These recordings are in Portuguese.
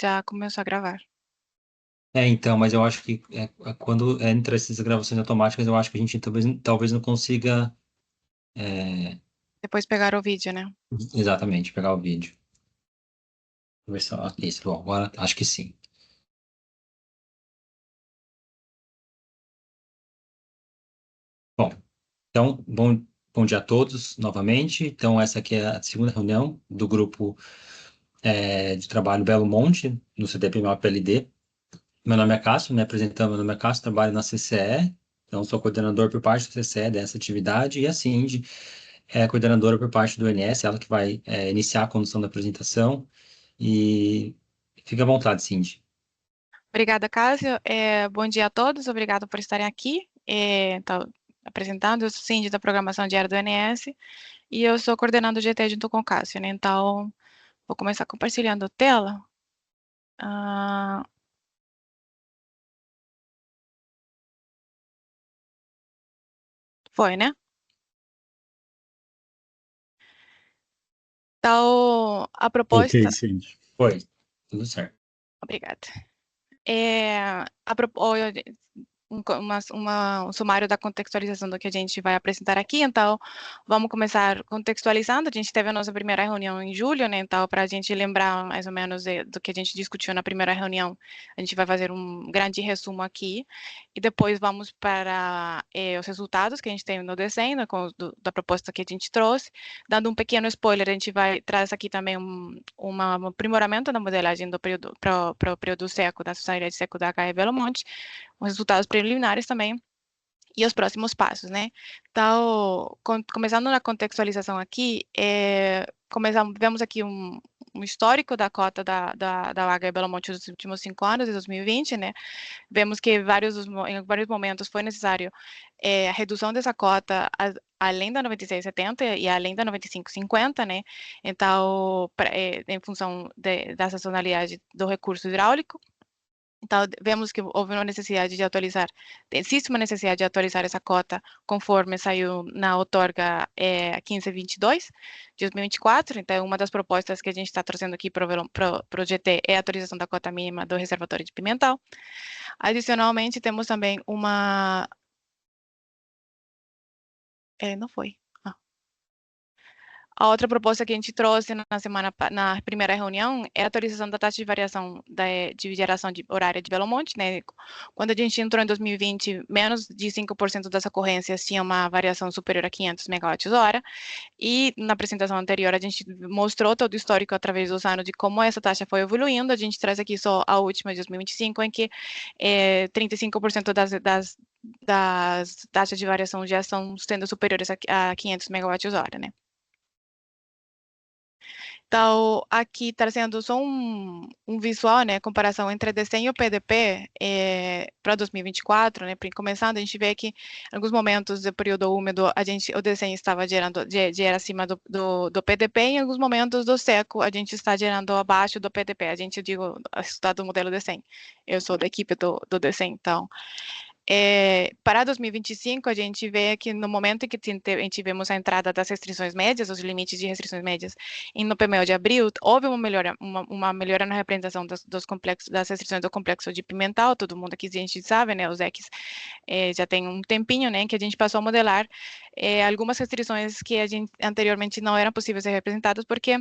Já começou a gravar. Então, mas eu acho que quando entra essas gravações automáticas, eu acho que a gente talvez não consiga Depois pegaram o vídeo, né? exatamente pegar o vídeo. Ver só, isso, bom, agora acho que sim. Bom, então, bom dia a todos novamente. Então, essa aqui é a segunda reunião do grupo de trabalho Belo Monte, no CDPMA-PLD. Meu nome é Cássio, me apresentando, meu nome é Cássio, trabalho na CCE, então sou coordenador por parte da CCE dessa atividade, e a Cindy é coordenadora por parte do INS, ela que vai iniciar a condução da apresentação, e fica à vontade, Cindy. Obrigada, Cássio. Bom dia a todos. Obrigado por estarem aqui. Então, apresentando, eu sou Cindy da Programação Diária do INS e eu sou coordenando o GT junto com o Cássio, né? Então, vou começar compartilhando a tela. Ah, foi, né? Então, a Ok, proposta... Cindy. Foi, tudo certo. Obrigada. Um sumário da contextualização do que a gente vai apresentar aqui. Então, vamos começar contextualizando. A gente teve a nossa primeira reunião em julho, né? Então, para a gente lembrar mais ou menos do que a gente discutiu na primeira reunião, a gente vai fazer um grande resumo aqui. E depois vamos para os resultados que a gente tem no desenho, né, da proposta que a gente trouxe. Dando um pequeno spoiler, a gente vai trazer aqui também um aprimoramento da modelagem do período, para o período seco da sociedade seco da HE Belo Monte, os resultados preliminares também e os próximos passos, né? Então, começando na contextualização aqui, vemos aqui um histórico da cota da HE Belo Monte nos últimos 5 anos, de 2020, né? Vemos que em vários momentos foi necessário a redução dessa cota além da 96,70 e além da 95,50, né? Então, em função da sazonalidade do recurso hidráulico. Então, vemos que houve uma necessidade de atualizar, existe uma necessidade de atualizar essa cota conforme saiu na outorga 1522 de 2024. Então, uma das propostas que a gente está trazendo aqui para o GT é a atualização da cota mínima do reservatório de Pimental. Adicionalmente, temos também uma... não foi. A outra proposta que a gente trouxe na primeira reunião é a atualização da taxa de variação de geração horária de Belo Monte, né? Quando a gente entrou em 2020, menos de 5% das ocorrências tinham uma variação superior a 500 megawatts-hora, e na apresentação anterior a gente mostrou todo o histórico através dos anos de como essa taxa foi evoluindo. A gente traz aqui só a última de 2025, em que 35% das taxas de variação já estão sendo superiores a 500 megawatts-hora, né? Então, aqui trazendo só um visual, né, comparação entre a DCEM e o PDP para 2024, né, começando, a gente vê que em alguns momentos do período úmido, o DCEM estava gerando acima do PDP, e em alguns momentos do seco, a gente está gerando abaixo do PDP. A gente, digo, estudado o modelo DCEM. Eu sou da equipe do DCEM, então... para 2025, a gente vê que no momento em que tivemos a entrada das restrições médias, os limites de restrições médias, no PMO de abril, houve uma melhora na representação das restrições do complexo de Pimental. Todo mundo aqui a gente sabe, né, os ECs já tem um tempinho, né, que a gente passou a modelar algumas restrições que a gente anteriormente não eram possíveis ser representadas, porque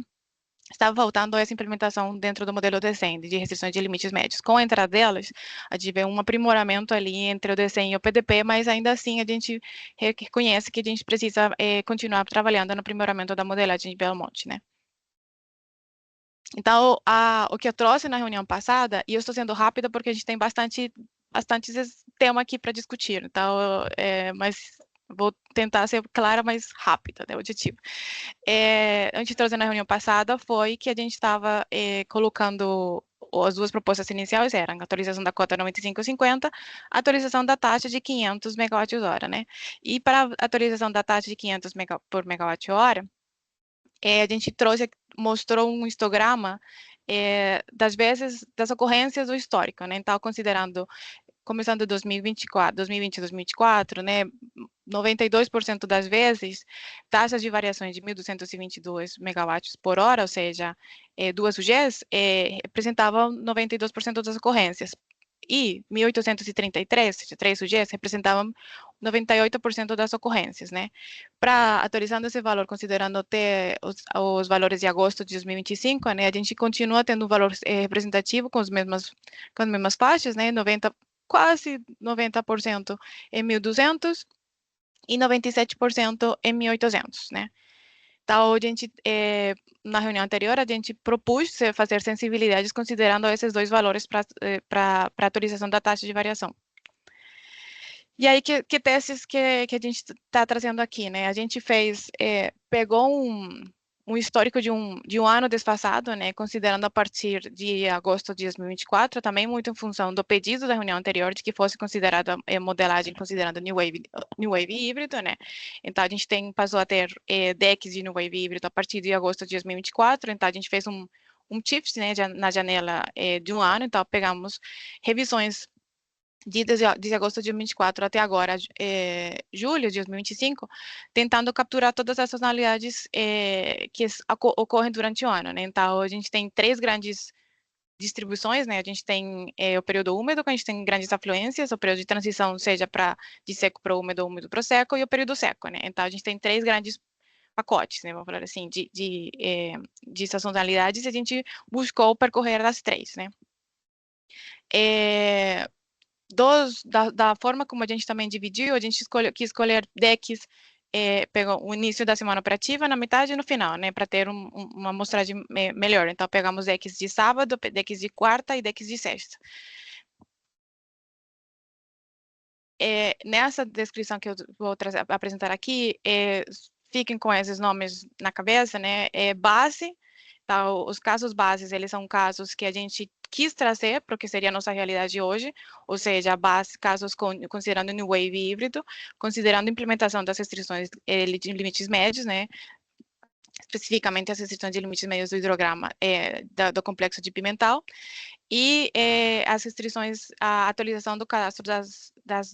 estava faltando essa implementação dentro do modelo DCEM, de restrições de limites médios. Com a entrada delas, a gente vê um aprimoramento ali entre o DCEM e o PDP, mas ainda assim a gente reconhece que a gente precisa continuar trabalhando no aprimoramento da modelagem de Belo Monte, né? Então, o que eu trouxe na reunião passada, e eu estou sendo rápida porque a gente tem bastante tema aqui para discutir, então, mas vou tentar ser clara, mas rápida, né, o objetivo. A gente trouxe na reunião passada foi que a gente estava colocando as duas propostas iniciais eram a atualização da cota 95,50, a atualização da taxa de 500 megawatts-hora, né? E para a atualização da taxa de 500 por megawatt-hora, a gente mostrou um histograma das ocorrências do histórico, né? Então, considerando, começando em 2020 e 2024, né? 92% das vezes, taxas de variações de 1.222 megawatts por hora, ou seja, 2 UGs, representavam 92% das ocorrências. E 1.833, ou seja, 3 UGs, representavam 98% das ocorrências, né? Para atualizando esse valor, considerando até os valores de agosto de 2025, né, a gente continua tendo um valor representativo com as mesmas faixas, né, quase 90% em 1.200 e 97% em 1.800, né? Então, a gente, na reunião anterior, a gente propôs fazer sensibilidades considerando esses dois valores para atualização da taxa de variação. E aí, que testes que a gente está trazendo aqui, né? A gente pegou um histórico de um ano desfasado, né? Considerando a partir de agosto de 2024, também muito em função do pedido da reunião anterior de que fosse considerada modelagem considerando New Wave híbrido, né? Então, a gente passou a ter decks de New Wave híbrido a partir de agosto de 2024, então a gente fez um shift, né, na janela de um ano, então pegamos revisões de agosto de 2024 até agora, julho de 2025, tentando capturar todas as sazonalidades que ocorrem durante o ano, né? Então, a gente tem 3 grandes distribuições, né? A gente tem o período úmido, que a gente tem grandes afluências, o período de transição, seja de seco para úmido, úmido para seco, e o período seco, né? Então, a gente tem 3 grandes pacotes, né? Vamos falar assim, de sazonalidades, e a gente buscou percorrer as 3, né? Da forma como a gente também dividiu, a gente quis escolher decks, pegou o início da semana operativa, na metade e no final, né, para ter uma amostragem melhor. Então, pegamos decks de sábado, decks de quarta e decks de sexta. Nessa descrição que eu vou apresentar aqui, fiquem com esses nomes na cabeça, né, base. Então, os casos bases, eles são casos que a gente quis trazer para o que seria a nossa realidade hoje, ou seja, casos considerando o New Wave híbrido, considerando a implementação das restrições de limites médios, né, especificamente as restrições de limites médios do hidrograma do complexo de Pimental, e as restrições, a atualização do cadastro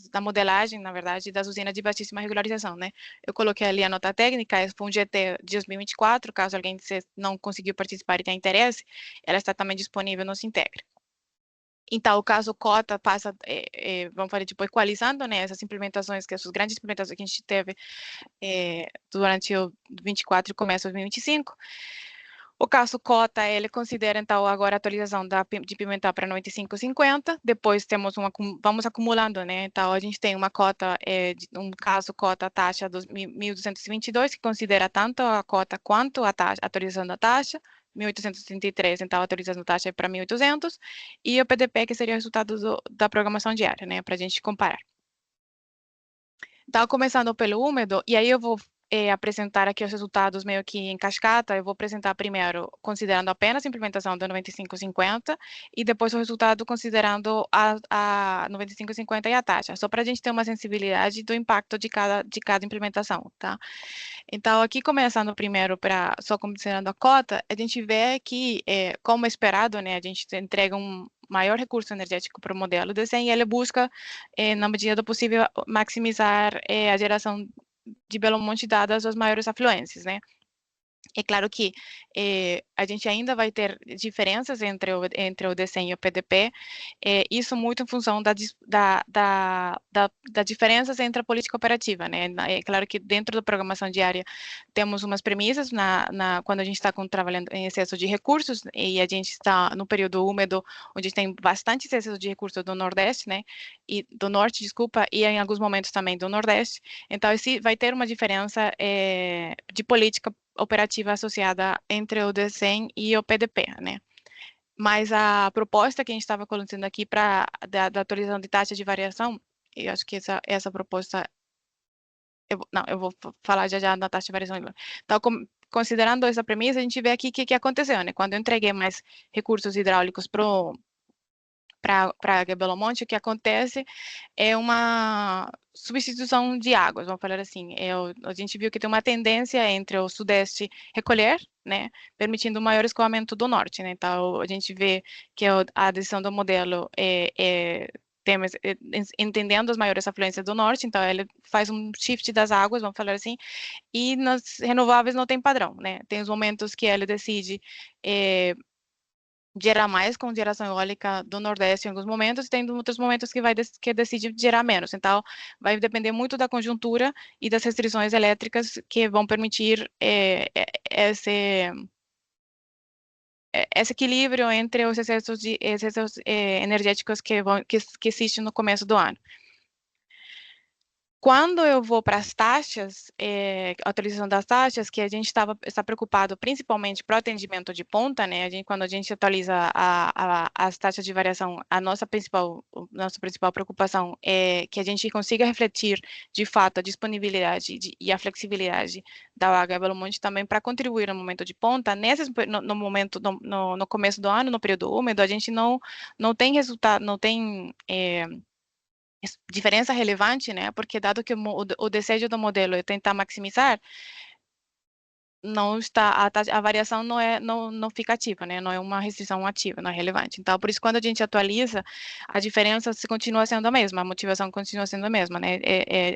da modelagem, na verdade, das usinas de baixíssima regularização, né? Eu coloquei ali a nota técnica, foi um GT de 2024, caso alguém não conseguiu participar e tenha interesse, ela está também disponível no Sintegre. Então, o caso cota passa, vamos falar, tipo, equalizando, né, essas implementações, essas grandes implementações que a gente teve durante o 24 e começo de 2025. O caso cota, ele considera, então, agora a atualização de Pimental para 95,50. Depois vamos acumulando, né? Então, a gente tem uma cota, um caso cota taxa 1.222, que considera tanto a cota quanto a taxa, atualização da taxa. 1.833, então, atualizando a taxa para 1.800. E o PDP, que seria o resultado da programação diária, né? Para a gente comparar. Então, começando pelo úmido, e aí eu vou apresentar aqui os resultados meio que em cascata. Eu vou apresentar primeiro considerando apenas a implementação da 95,50 e depois o resultado considerando a 95,50 e a taxa, só para a gente ter uma sensibilidade do impacto de cada implementação, tá? Então, aqui começando primeiro só considerando a cota, a gente vê que, como esperado, né, a gente entrega um maior recurso energético para o modelo desenho e ele busca, na medida do possível, maximizar a geração de Belo Monte dadas as maiores afluências, né? É claro que a gente ainda vai ter diferenças entre o DCEM e o PDP, isso muito em função da diferenças entre a política operativa, né? É claro que dentro da programação diária temos umas premissas quando a gente está trabalhando em excesso de recursos e a gente está no período úmido, onde tem bastante excesso de recursos do Nordeste, né? E do Norte, desculpa, e em alguns momentos também do Nordeste. Então, vai ter uma diferença de política operativa associada entre o DECEM e o PDP, né? Mas a proposta que a gente estava colocando aqui da atualização de taxa de variação, eu acho que essa proposta, eu vou falar já da taxa de variação. Então, considerando essa premissa, a gente vê aqui o que aconteceu, né? Quando eu entreguei mais recursos hidráulicos para Belo Monte, o que acontece é uma substituição de águas, vamos falar assim. A gente viu que tem uma tendência entre o Sudeste recolher, né, permitindo um maior escoamento do Norte, né. Então, a gente vê que a decisão do modelo entendendo as maiores afluências do norte, então ele faz um shift das águas, vamos falar assim, e nas renováveis não tem padrão, né? Tem os momentos que ele decide gerar mais com geração eólica do Nordeste em alguns momentos, e tem outros momentos que decide gerar menos. Então, vai depender muito da conjuntura e das restrições elétricas que vão permitir esse equilíbrio entre os excessos energéticos que existem no começo do ano. Quando eu vou para as taxas, a utilização das taxas, que a gente está preocupado principalmente para o atendimento de ponta, né? Quando a gente atualiza as taxas de variação, a nossa principal preocupação é que a gente consiga refletir, de fato, a disponibilidade e a flexibilidade da OAH Belo Monte também para contribuir no momento de ponta. No começo do ano, no período úmido, a gente não tem resultado, não tem diferença relevante, né? Porque dado que o desejo do modelo é tentar maximizar, não está a variação não fica ativa, né? Não é uma restrição ativa, não é relevante. Então, por isso, quando a gente atualiza, a diferença se continua sendo a mesma, a motivação continua sendo a mesma, né?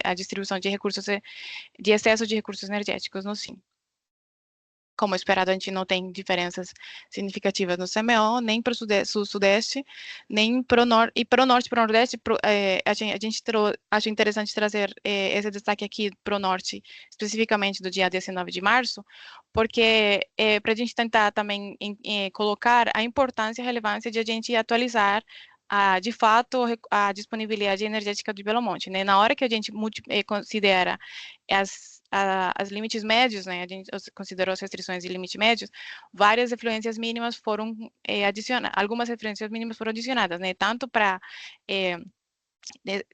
A distribuição de recursos, de excesso de recursos energéticos no SIM. Como esperado, a gente não tem diferenças significativas no CMO, nem para o sul-sudeste, nem para o norte. E para o norte e para o nordeste, acho interessante trazer esse destaque aqui para o norte, especificamente do dia 19 de março, porque para a gente tentar também colocar a importância e a relevância de a gente atualizar de fato, a disponibilidade energética de Belo Monte, né? Na hora que a gente considera as limites médios, né? A gente considerou as restrições e limites médios, várias referências mínimas foram adicionadas, algumas referências mínimas foram adicionadas, né? Tanto para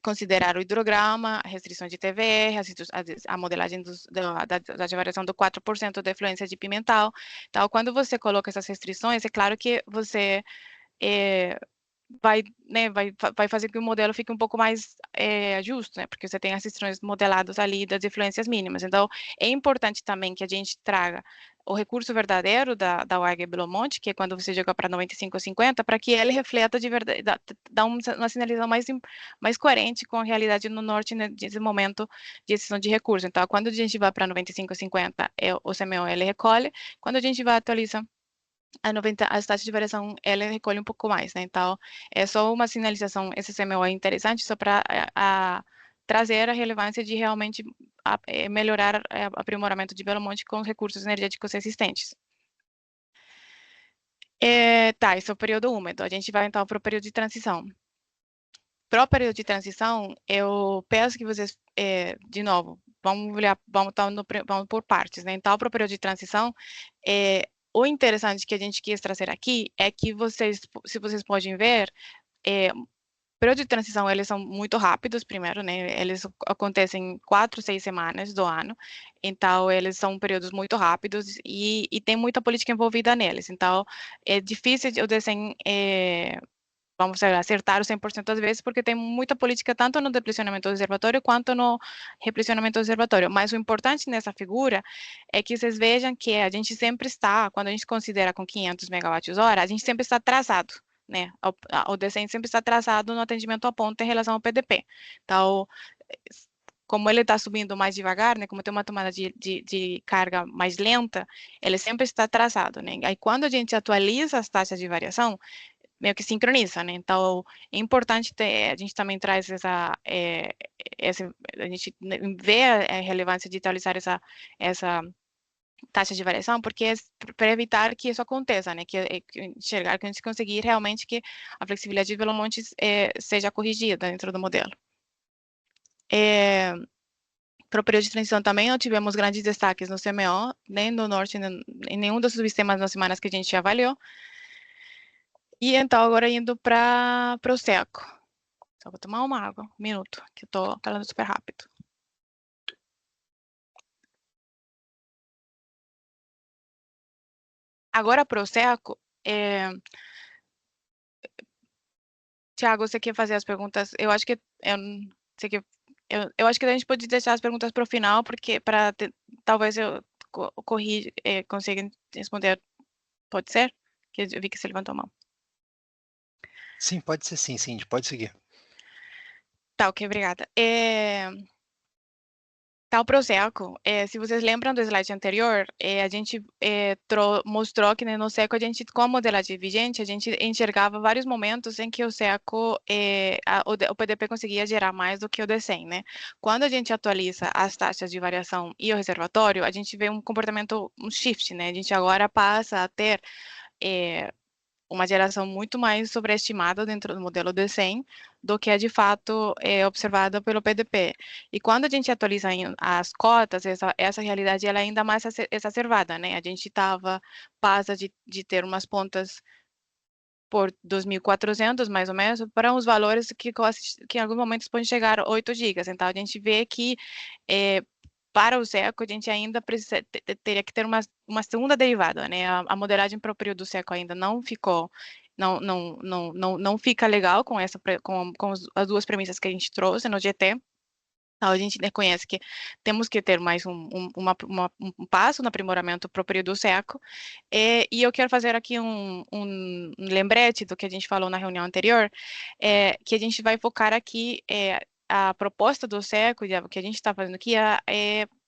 considerar o hidrograma, a restrição de TVR, a modelagem da variação do 4% da efluência de Pimental. Então, quando você coloca essas restrições, é claro que você vai fazer que o modelo fique um pouco mais justo, né? Porque você tem as restrições modeladas ali das influências mínimas. Então, é importante também que a gente traga o recurso verdadeiro da UEG Belo Monte, que é quando você joga para 95 ou 50, para que ele refleta de verdade, dá uma sinalização mais coerente com a realidade no norte nesse momento de exceção de recurso. Então, quando a gente vai para 95 ou 50, o CMO ele recolhe, quando a gente vai atualizar as taxas de variação, ela recolhe um pouco mais, né? Então, é só uma sinalização, esse CMO é interessante só para trazer a relevância de realmente melhorar o aprimoramento de Belo Monte com os recursos energéticos existentes. Tá, esse é o período úmido. A gente vai, então, para o período de transição. Para o período de transição, eu peço que vocês, de novo, vamos por partes, né? Então, para o período de transição, o interessante que a gente quis trazer aqui é que se vocês podem ver, período de transição, eles são muito rápidos, primeiro, né? Eles acontecem 4, 6 semanas do ano. Então, eles são períodos muito rápidos e tem muita política envolvida neles. Então, é difícil o desenho vamos dizer, acertar o 100% das vezes, porque tem muita política tanto no deplecionamento do reservatório quanto no replecionamento do reservatório. Mas o importante nessa figura é que vocês vejam que a gente sempre está, quando a gente considera com 500 megawatts-hora, a gente sempre está atrasado, né? O desenho sempre está atrasado no atendimento à ponta em relação ao PDP. Então, como ele está subindo mais devagar, né, como tem uma tomada de carga mais lenta, ele sempre está atrasado, né? Aí, quando a gente atualiza as taxas de variação, meio que sincroniza, né? Então, é importante a gente também traz a gente vê a relevância de atualizar essa taxa de variação, porque é para evitar que isso aconteça, né? Enxergar que a gente conseguir realmente que a flexibilidade de Belo Monte seja corrigida dentro do modelo. Para o período de transição também não tivemos grandes destaques no CMO, nem no norte, nem em nenhum dos subsistemas nas semanas que a gente avaliou. E então, agora indo para o seco. Só vou tomar uma água, um minuto, que eu tô falando super rápido. Agora para o seco, Tiago, você quer fazer as perguntas? Eu acho que eu acho que a gente pode deixar as perguntas para o final, porque talvez eu consiga responder. Pode ser? Que eu vi que você levantou a mão. Sim, pode ser sim, Cindy, pode seguir. Tá, ok, obrigada. Tá, o Proseco, se vocês lembram do slide anterior, a gente mostrou que, né, no SECO, a gente, com a modelagem vigente, a gente enxergava vários momentos em que o SECO, o PDP conseguia gerar mais do que o DCEM, né? Quando a gente atualiza as taxas de variação e o reservatório, a gente vê um comportamento, um shift, né? A gente agora passa a ter uma geração muito mais sobreestimada dentro do modelo DCEM do que é de fato observada pelo PDP. E quando a gente atualiza as cotas, essa realidade ela é ainda mais exacerbada, né? A gente passa de ter umas pontas por 2.400, mais ou menos, para uns valores que em alguns momentos podem chegar a 8 gigas. Então, a gente vê que para o SECO, a gente ainda teria que ter uma segunda derivada, né? A modelagem para o período do SECO ainda não ficou, não fica legal com com as duas premissas que a gente trouxe no GT. Então, a gente reconhece que temos que ter mais um passo no aprimoramento para o período SECO. E eu quero fazer aqui um lembrete do que a gente falou na reunião anterior, que a gente vai focar aqui a proposta do SECO, que a gente está fazendo aqui,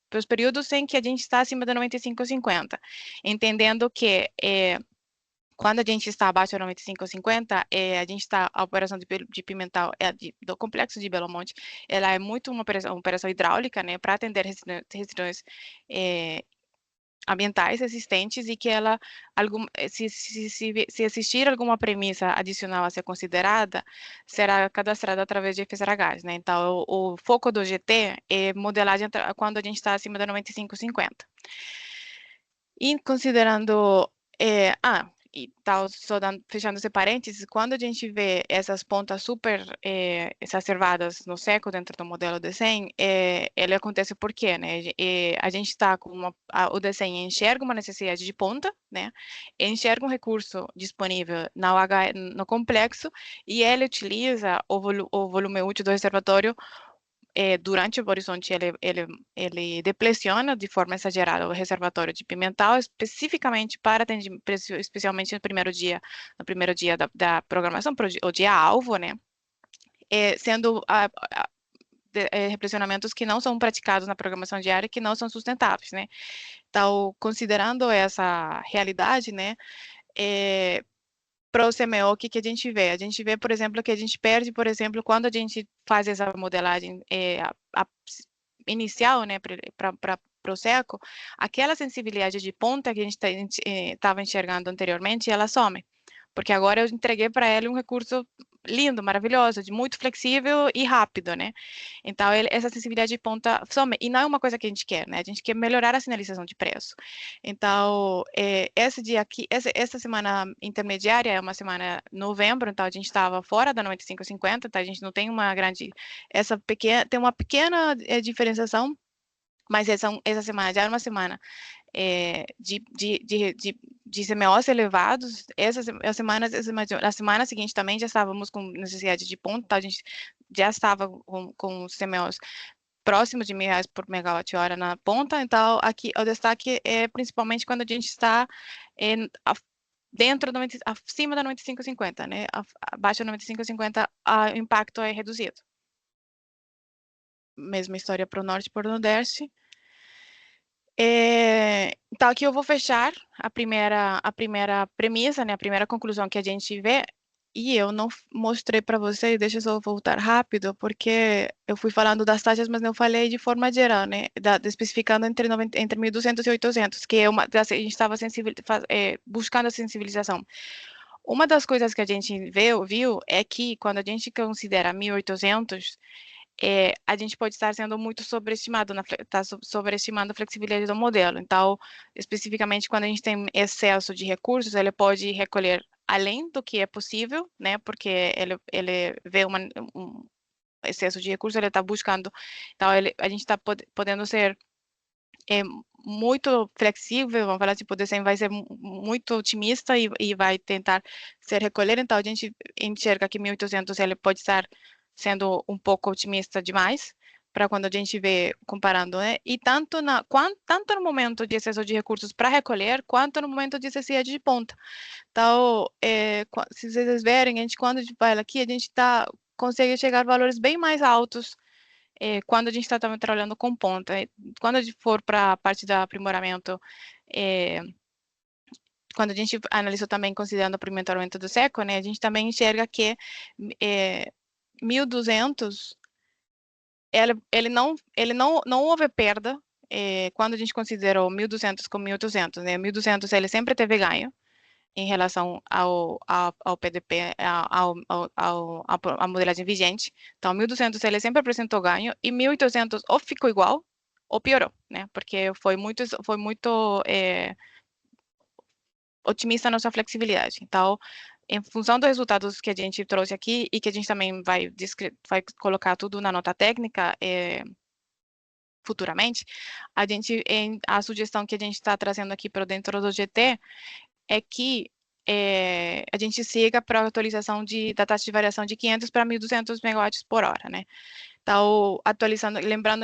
para os períodos em que a gente está acima da 95,50, entendendo que quando a gente está abaixo da 95,50, a gente está, a operação de Pimental, do complexo de Belo Monte, ela é muito uma operação hidráulica, né, para atender restrições ambientais existentes e que ela, se existir alguma premissa adicional a ser considerada, será cadastrada através de FSRHs, né? Então, o foco do GT é modelagem quando a gente está acima da 95,50. E considerando, e tal, fechando esse parênteses, quando a gente vê essas pontas super exacerbadas no SECO dentro do modelo DCEM, ele acontece por quê, né? A gente está com o DCEM enxerga uma necessidade de ponta, né? Enxerga um recurso disponível no complexo e ele utiliza o volume útil do reservatório durante o horizonte, ele depressiona de forma exagerada o reservatório de Pimental, especificamente para atendimento, especialmente no primeiro dia da programação, o dia-alvo, né? Sendo repressionamentos que não são praticados na programação diária, que não são sustentáveis, né? Então, considerando essa realidade, né? Para o CMO, o que a gente vê? A gente vê, por exemplo, que a gente perde, por exemplo, quando a gente faz essa modelagem inicial, né, para o SECO, aquela sensibilidade de ponta que a gente estava enxergando anteriormente, ela some. Porque agora eu entreguei para ele um recurso lindo, maravilhoso, muito flexível e rápido, né? Então, essa sensibilidade de ponta some. E não é uma coisa que a gente quer, né? A gente quer melhorar a sinalização de preço. Então, esse dia aqui, essa semana intermediária é uma semana novembro, então a gente estava fora da 95,50, então a gente não tem uma grande, tem uma pequena diferenciação, mas essa semana já é uma semana de CMOs elevados. A semana seguinte também já estávamos com necessidade de ponto, então a gente já estava com os CMOs próximos de R$ 1.000 por megawatt-hora na ponta. Então, aqui o destaque é principalmente quando a gente está acima da 95,50, né? Abaixo da 95,50, o impacto é reduzido. Mesma história para o norte e para o nordeste. Então, aqui eu vou fechar a primeira premissa, né, a primeira conclusão que a gente vê, e eu não mostrei para vocês, deixa eu só voltar rápido, porque eu fui falando das taxas, mas não falei de forma geral, né, especificando entre 1.200 e 800, que a gente estava buscando a sensibilização. Uma das coisas que a gente viu é que, quando a gente considera 1.800, a gente pode estar sendo muito sobreestimado, sobreestimando a flexibilidade do modelo. Então, especificamente quando a gente tem excesso de recursos, ele pode recolher além do que é possível, né? Porque ele vê um excesso de recursos, ele está buscando. Então, a gente está podendo ser muito flexível, vamos falar assim, vai ser muito otimista e vai tentar se recolher. Então, a gente enxerga que 1.800 ele pode estar sendo um pouco otimista demais para quando a gente vê comparando, né? E tanto no momento de excesso de recursos para recolher, quanto no momento de necessidade de ponta. Então, se vocês verem, quando a gente vai aqui, a gente está consegue chegar a valores bem mais altos quando a gente está trabalhando com ponta. Quando a gente for para a parte do aprimoramento, quando a gente analisou também considerando o aprimoramento do seco, né, a gente também enxerga que 1.200, não houve perda quando a gente considerou 1.200 com 1.800, né, 1.200 ele sempre teve ganho em relação ao PDP, à modelagem vigente. Então, 1.200 ele sempre apresentou ganho e 1.800 ou ficou igual ou piorou, né? Porque foi muito otimista na sua flexibilidade. Então, em função dos resultados que a gente trouxe aqui e que a gente também vai colocar tudo na nota técnica futuramente, a sugestão que a gente está trazendo aqui para dentro do GT é que a gente siga para a atualização da taxa de variação de 500 para 1.200 megawatts por hora, né? Então, atualizando, lembrando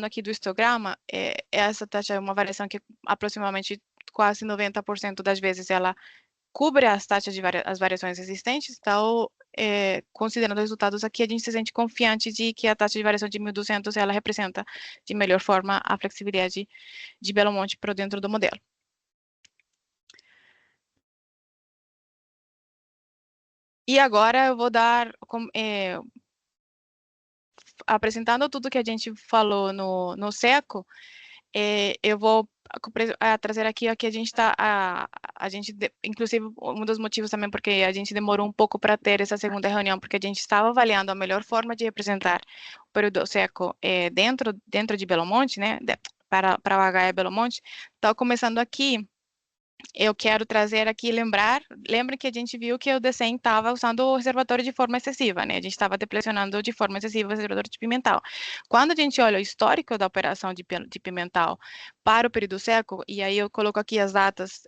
aqui do histograma, essa taxa é uma variação que aproximadamente quase 90% das vezes ela cobre as taxas as variações existentes. Então, considerando os resultados aqui, a gente se sente confiante de que a taxa de variação de 1.200 ela representa de melhor forma a flexibilidade de Belo Monte para dentro do modelo. E agora eu vou dar, apresentando tudo que a gente falou no SECO, eu vou trazer aqui a gente está, inclusive um dos motivos também porque a gente demorou um pouco para ter essa segunda reunião, porque a gente estava avaliando a melhor forma de representar o período SECO dentro de Belo Monte, né, para o HE Belo Monte. Então, começando aqui, eu quero trazer aqui, lembra que a gente viu que o DECEM estava usando o reservatório de forma excessiva, né? A gente estava deplecionando de forma excessiva o reservatório de Pimental. Quando a gente olha o histórico da operação de Pimental para o período seco, e aí eu coloco aqui as datas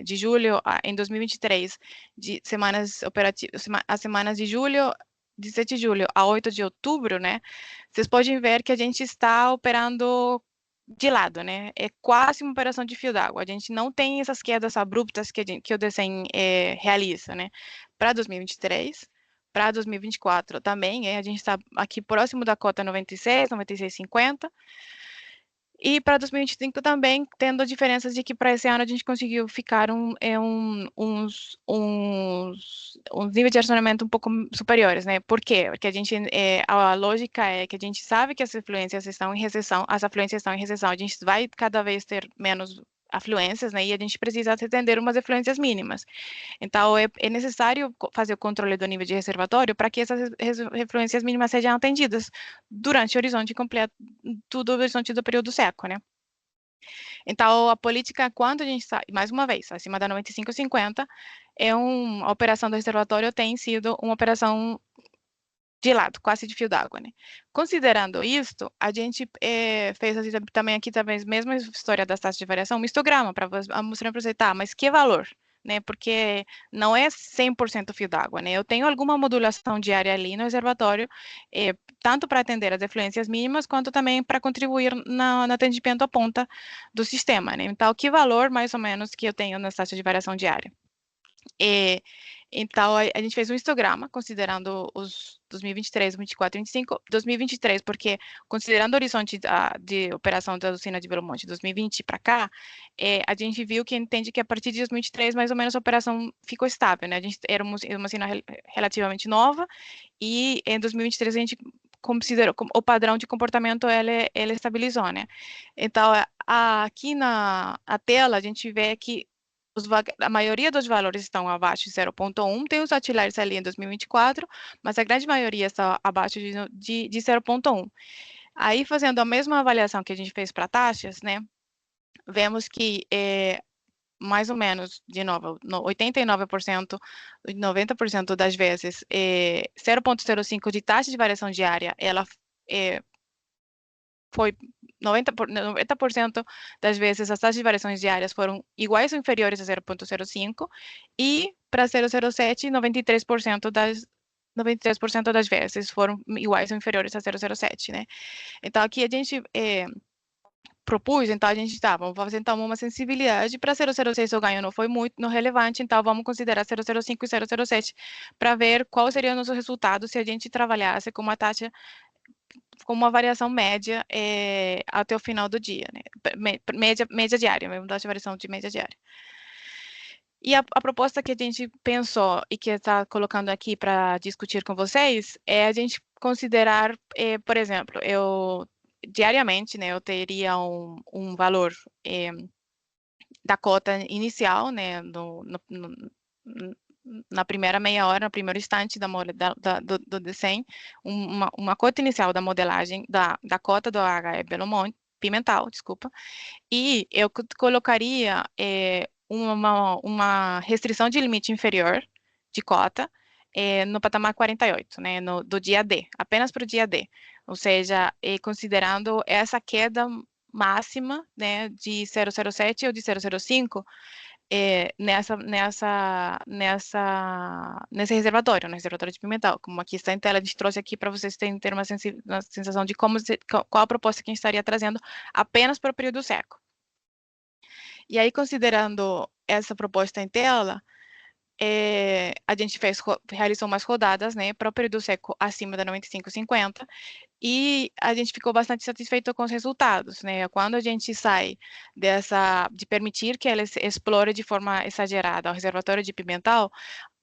de julho em 2023, de semanas operativas, as semanas de julho, 17 de julho a 8 de outubro, né? Vocês podem ver que a gente está operando de lado, né? É quase uma operação de fio d'água. A gente não tem essas quedas abruptas que o DECEM realiza, né? Para 2023, para 2024 também, a gente está aqui próximo da cota 96, 96,50. E para 2025 também, tendo diferenças de que para esse ano a gente conseguiu ficar uns níveis de racionamento um pouco superiores, né? Por quê? Porque a lógica é que a gente sabe que as afluências estão em recessão, a gente vai cada vez ter menos afluências, né? E a gente precisa atender umas afluências mínimas. Então, é necessário fazer o controle do nível de reservatório para que essas afluências mínimas sejam atendidas durante o horizonte completo, todo o horizonte do período seco, né? Então, a política, quando a gente está, mais uma vez, acima da 95,50, a operação do reservatório tem sido uma operação de lado, quase de fio d'água, né? Considerando isto, a gente fez também aqui, talvez, mesma história das taxas de variação, um histograma para mostrar para você, tá, mas que valor? Né, porque não é 100% fio d'água, né? Eu tenho alguma modulação diária ali no reservatório, tanto para atender as efluências mínimas, quanto também para contribuir no atendimento à ponta do sistema, né? Então, que valor, mais ou menos, que eu tenho nas taxas de variação diária? Então, a gente fez um histograma, considerando os 2023, 2024 e 2025. 2023, porque considerando o horizonte de operação da usina de Belo Monte 2020 para cá, a gente viu que entende que a partir de 2023, mais ou menos, a operação ficou estável, né? A gente era uma usina relativamente nova, e em 2023 a gente considerou o padrão de comportamento, ele estabilizou, né? Então, aqui na tela, a gente vê que a maioria dos valores estão abaixo de 0,1, tem os outliers ali em 2024, mas a grande maioria está abaixo de 0,1. Aí, fazendo a mesma avaliação que a gente fez para taxas, né, vemos que mais ou menos, de novo, 89%, 90% das vezes, 0,05 de taxa de variação diária, ela foi 90% das vezes as taxas de variações diárias foram iguais ou inferiores a 0,05, e para 0,07, 93% das vezes foram iguais ou inferiores a 0,07, né? Então, aqui a gente propus, então a gente vamos fazer então uma sensibilidade para 006 o ganho não foi muito não relevante, então vamos considerar 005 e 007 para ver qual seria o nosso resultado se a gente trabalhasse com uma taxa com uma variação média até o final do dia, né? Média diária, mesmo taxa de variação de média diária. E a proposta que a gente pensou e que está colocando aqui para discutir com vocês é a gente considerar, por exemplo, diariamente, né, eu teria um valor da cota inicial, né, na primeira meia hora, no primeiro instante do desenho, uma cota inicial da modelagem da cota do HE Belo Monte, Pimental, desculpa, e eu colocaria uma restrição de limite inferior de cota no patamar 48, né, do dia D, apenas para o dia D, ou seja, considerando essa queda máxima, né, de 007 ou de 005 nesse reservatório, no reservatório de Pimental, como aqui está em tela, a gente trouxe aqui para vocês terem uma sensação de qual a proposta que a gente estaria trazendo apenas para o período seco. E aí, considerando essa proposta em tela, a gente realizou umas rodadas, né, para o período seco acima da 95,50 e a gente ficou bastante satisfeito com os resultados, né? Quando a gente sai de permitir que ela explore de forma exagerada o reservatório de Pimental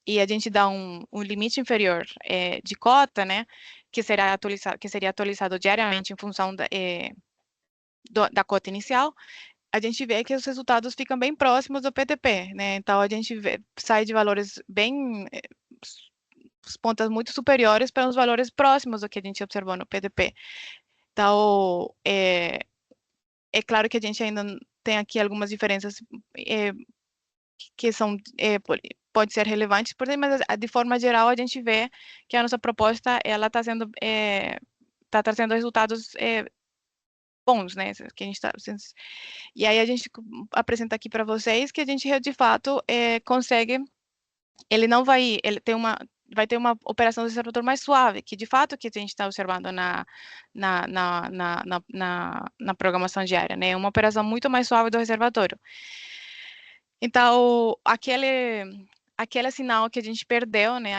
e a gente dá um limite inferior de cota, né, que seria atualizado diariamente em função da cota inicial, a gente vê que os resultados ficam bem próximos do PTP, né? Então a gente sai de valores bem pontas muito superiores para os valores próximos do que a gente observou no PTP. Então, claro que a gente ainda tem aqui algumas diferenças que são pode ser relevantes, mas de forma geral a gente vê que a nossa proposta ela está sendo está trazendo resultados bons, né? Que a gente e aí a gente apresenta aqui para vocês que a gente de fato consegue, ele não vai, ele tem vai ter uma operação do reservatório mais suave, que de fato que a gente está observando na programação diária, né? Uma operação muito mais suave do reservatório. Então, aquele sinal que a gente perdeu, né?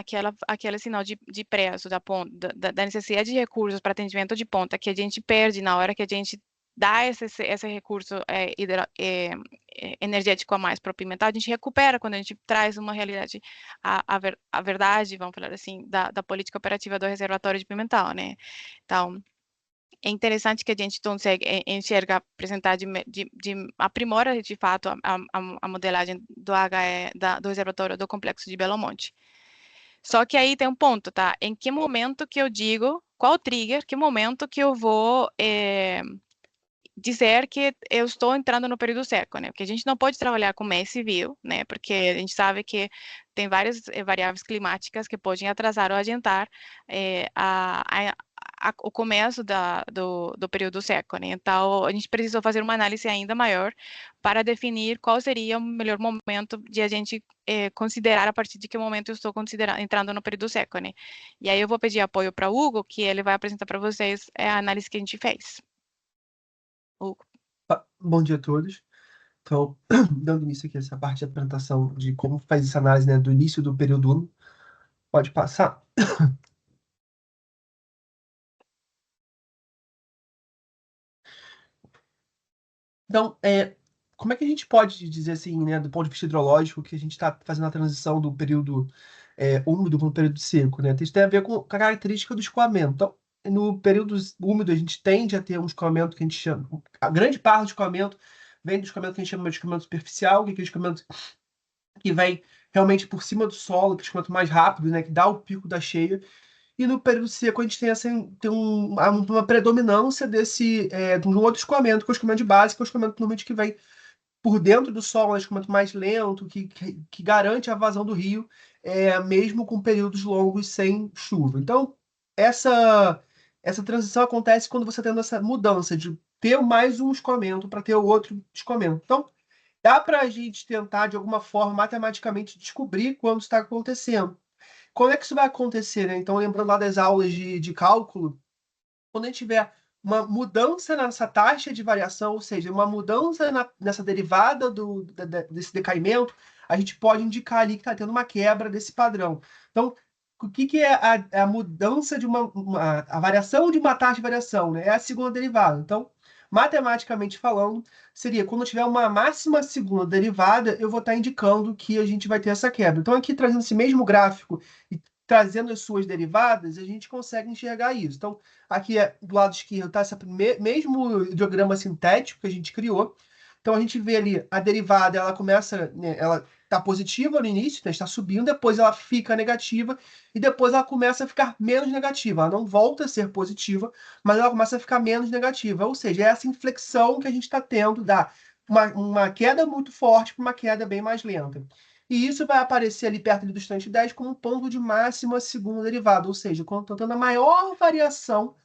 Aquele sinal de preço da necessidade de recursos para atendimento de ponta que a gente perde na hora que a gente dá esse recurso energético a mais para o Pimental, a gente recupera quando a gente traz uma realidade, a verdade, vamos falar assim, da política operativa do reservatório de Pimental, né? Então, é interessante que a gente consegue enxergar, apresentar, aprimora de fato a modelagem do do reservatório do complexo de Belo Monte. Só que aí tem um ponto, tá? Em que momento que eu digo, qual trigger, que momento que eu vou dizer que eu estou entrando no período seco, né? Porque a gente não pode trabalhar com mês civil, né? Porque a gente sabe que tem várias variáveis climáticas que podem atrasar ou adiantar o começo do período seco, né? Então, a gente precisou fazer uma análise ainda maior para definir qual seria o melhor momento de a gente considerar a partir de que momento eu estou entrando no período seco, né? E aí eu vou pedir apoio para o Hugo, que ele vai apresentar para vocês a análise que a gente fez. Hugo. Bom dia a todos. Então, dando início aqui a essa parte de apresentação de como faz essa análise, né, do início do período 1. Pode passar. Então, como é que a gente pode dizer assim, né, do ponto de vista hidrológico, que a gente está fazendo a transição do período úmido para o período seco, né? Isso tem a ver com a característica do escoamento. Então, no período úmido, a gente tende a ter um escoamento que a gente chama... A grande parte do escoamento vem do escoamento que a gente chama de escoamento superficial, que é aquele escoamento que vem realmente por cima do solo, que é o escoamento mais rápido, né, que dá o pico da cheia. E no período seco a gente tem uma predominância de um outro escoamento, que é o escoamento de base, que é o escoamento normalmente que vem por dentro do solo, é um escoamento mais lento, que garante a vazão do rio, mesmo com períodos longos sem chuva. Então, essa transição acontece quando você tem essa mudança de ter mais um escoamento para ter o outro escoamento. Então, dá para a gente tentar, de alguma forma, matematicamente descobrir quando está acontecendo. Como é que isso vai acontecer, né? Então, lembrando lá das aulas de cálculo, quando a gente tiver uma mudança nessa taxa de variação, ou seja, uma mudança nessa derivada desse decaimento, a gente pode indicar ali que está tendo uma quebra desse padrão. Então, o que é a mudança de a variação de uma taxa de variação, né? É a segunda derivada. Então, matematicamente falando, seria quando eu tiver uma máxima segunda derivada, eu vou estar indicando que a gente vai ter essa quebra. Então, aqui trazendo esse mesmo gráfico e trazendo as suas derivadas, a gente consegue enxergar isso. Então, aqui do lado esquerdo está esse mesmo diagrama sintético que a gente criou. Então, a gente vê ali a derivada, ela começa, né, ela está positiva no início, né, está subindo, depois ela fica negativa, e depois ela começa a ficar menos negativa. Ela não volta a ser positiva, mas ela começa a ficar menos negativa. Ou seja, é essa inflexão que a gente está tendo da uma queda muito forte para uma queda bem mais lenta. E isso vai aparecer ali perto do instante 10 como um ponto de máxima segunda derivada, ou seja, quando estou tendo a maior variação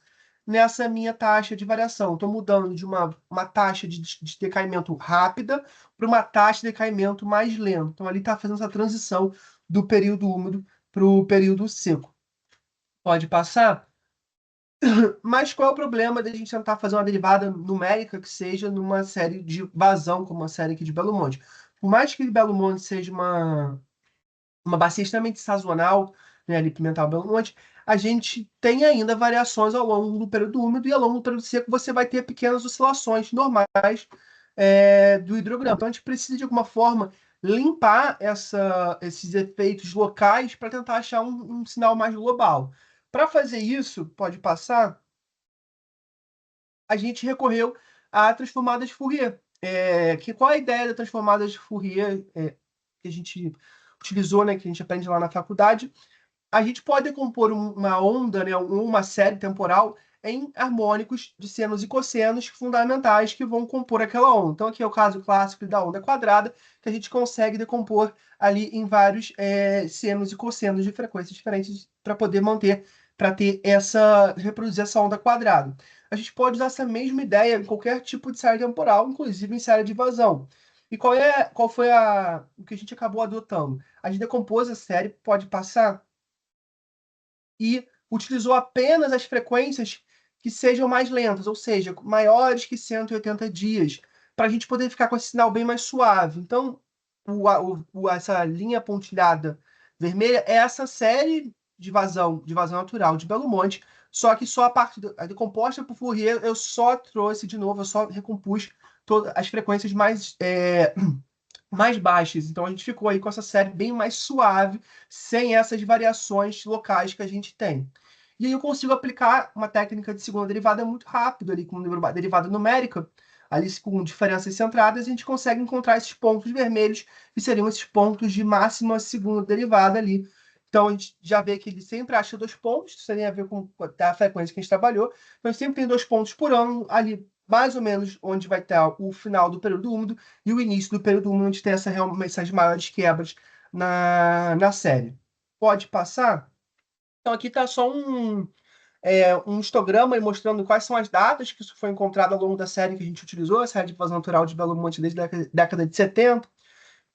nessa minha taxa de variação. Estou mudando de uma taxa de decaimento rápida para uma taxa de decaimento mais lenta. Então, ali está fazendo essa transição do período úmido para o período seco. Pode passar? Mas qual é o problema de a gente tentar fazer uma derivada numérica que seja numa série de vazão, como a série aqui de Belo Monte? Por mais que Belo Monte seja uma bacia extremamente sazonal, né, ali Pimental Belo Monte, a gente tem ainda variações ao longo do período úmido e ao longo do período seco você vai ter pequenas oscilações normais do hidrograma. Então a gente precisa de alguma forma limpar esses efeitos locais para tentar achar um sinal mais global. Para fazer isso, pode passar, a gente recorreu a transformadas de Fourier. Qual é a ideia da transformadas de Fourier que a gente utilizou, né, que a gente aprende lá na faculdade? A gente pode decompor uma onda, né, uma série temporal em harmônicos de senos e cossenos fundamentais que vão compor aquela onda. Então, aqui é o caso clássico da onda quadrada, que a gente consegue decompor ali em vários senos e cossenos de frequências diferentes para poder para ter reproduzir essa onda quadrada. A gente pode usar essa mesma ideia em qualquer tipo de série temporal, inclusive em série de vazão. E qual foi o que a gente acabou adotando? A gente decompôs a série, pode passar, e utilizou apenas as frequências que sejam mais lentas, ou seja, maiores que 180 dias, para a gente poder ficar com esse sinal bem mais suave. Então, essa linha pontilhada vermelha é essa série de vazão natural de Belo Monte, só que só a parte composta por Fourier eu só trouxe de novo, eu só recompus todas as frequências mais baixas. Então a gente ficou aí com essa série bem mais suave, sem essas variações locais que a gente tem. E aí eu consigo aplicar uma técnica de segunda derivada muito rápido ali, com derivada numérica, ali com diferenças centradas, a gente consegue encontrar esses pontos vermelhos, que seriam esses pontos de máxima segunda derivada ali. Então a gente já vê que ele sempre acha 2 pontos, isso tem a ver com a frequência que a gente trabalhou. Então a gente sempre tem 2 pontos por ano ali, mais ou menos onde vai estar o final do período úmido e o início do período úmido, onde tem essas maiores quebras na série. Pode passar? Então, aqui está só um histograma mostrando quais são as datas que isso foi encontrado ao longo da série que a gente utilizou, a série de vazão natural de Belo Monte desde a década de 70.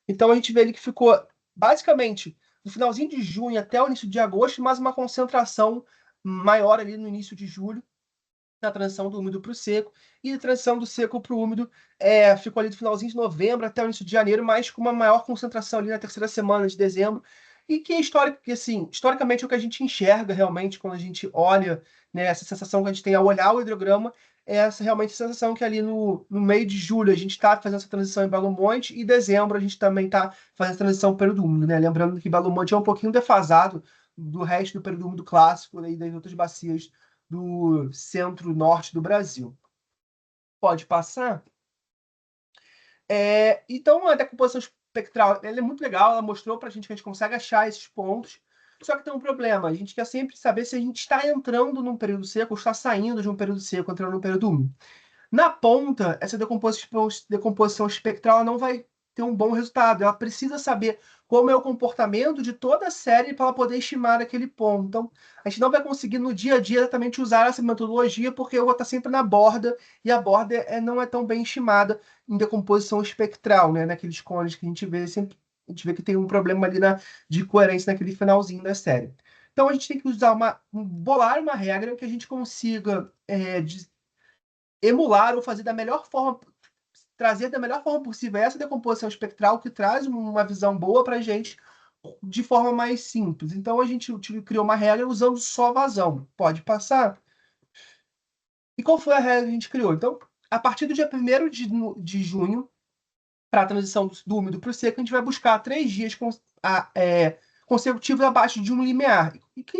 Então, a gente vê ali que ficou, basicamente, no finalzinho de junho até o início de agosto, mais uma concentração maior ali no início de julho, na transição do úmido para o seco, e a transição do seco para o úmido ficou ali do finalzinho de novembro até o início de janeiro, mas com uma maior concentração ali na terceira semana de dezembro, e que assim, historicamente é o que a gente enxerga realmente quando a gente olha, né, essa sensação que a gente tem ao olhar o hidrograma, é essa realmente sensação que ali no meio de julho a gente está fazendo essa transição em Belo Monte, e dezembro a gente também está fazendo a transição para o período úmido, né? Lembrando que Belo Monte é um pouquinho defasado do resto do período úmido clássico, né, e das outras bacias do centro-norte do Brasil. Pode passar? Então, a decomposição espectral ela é muito legal, ela mostrou para a gente que a gente consegue achar esses pontos, só que tem um problema, a gente quer sempre saber se a gente está entrando num período seco ou está saindo de um período seco, entrando num período úmido. Na ponta, essa decomposição espectral ela não vai ter um bom resultado. Ela precisa saber como é o comportamento de toda a série para ela poder estimar aquele ponto. Então, a gente não vai conseguir no dia a dia exatamente usar essa metodologia, porque eu vou estar sempre na borda, e a borda não é tão bem estimada em decomposição espectral, né? Naqueles cones que a gente vê, sempre a gente vê que tem um problema ali de coerência naquele finalzinho da série. Então, a gente tem que bolar uma regra que a gente consiga emular ou fazer da melhor forma, trazer da melhor forma possível essa decomposição espectral que traz uma visão boa para a gente de forma mais simples. Então, a gente criou uma regra usando só vazão. Pode passar. E qual foi a regra que a gente criou? Então, a partir do dia 1º de junho, para a transição do úmido para o seco, a gente vai buscar 3 dias consecutivos abaixo de um limiar. E que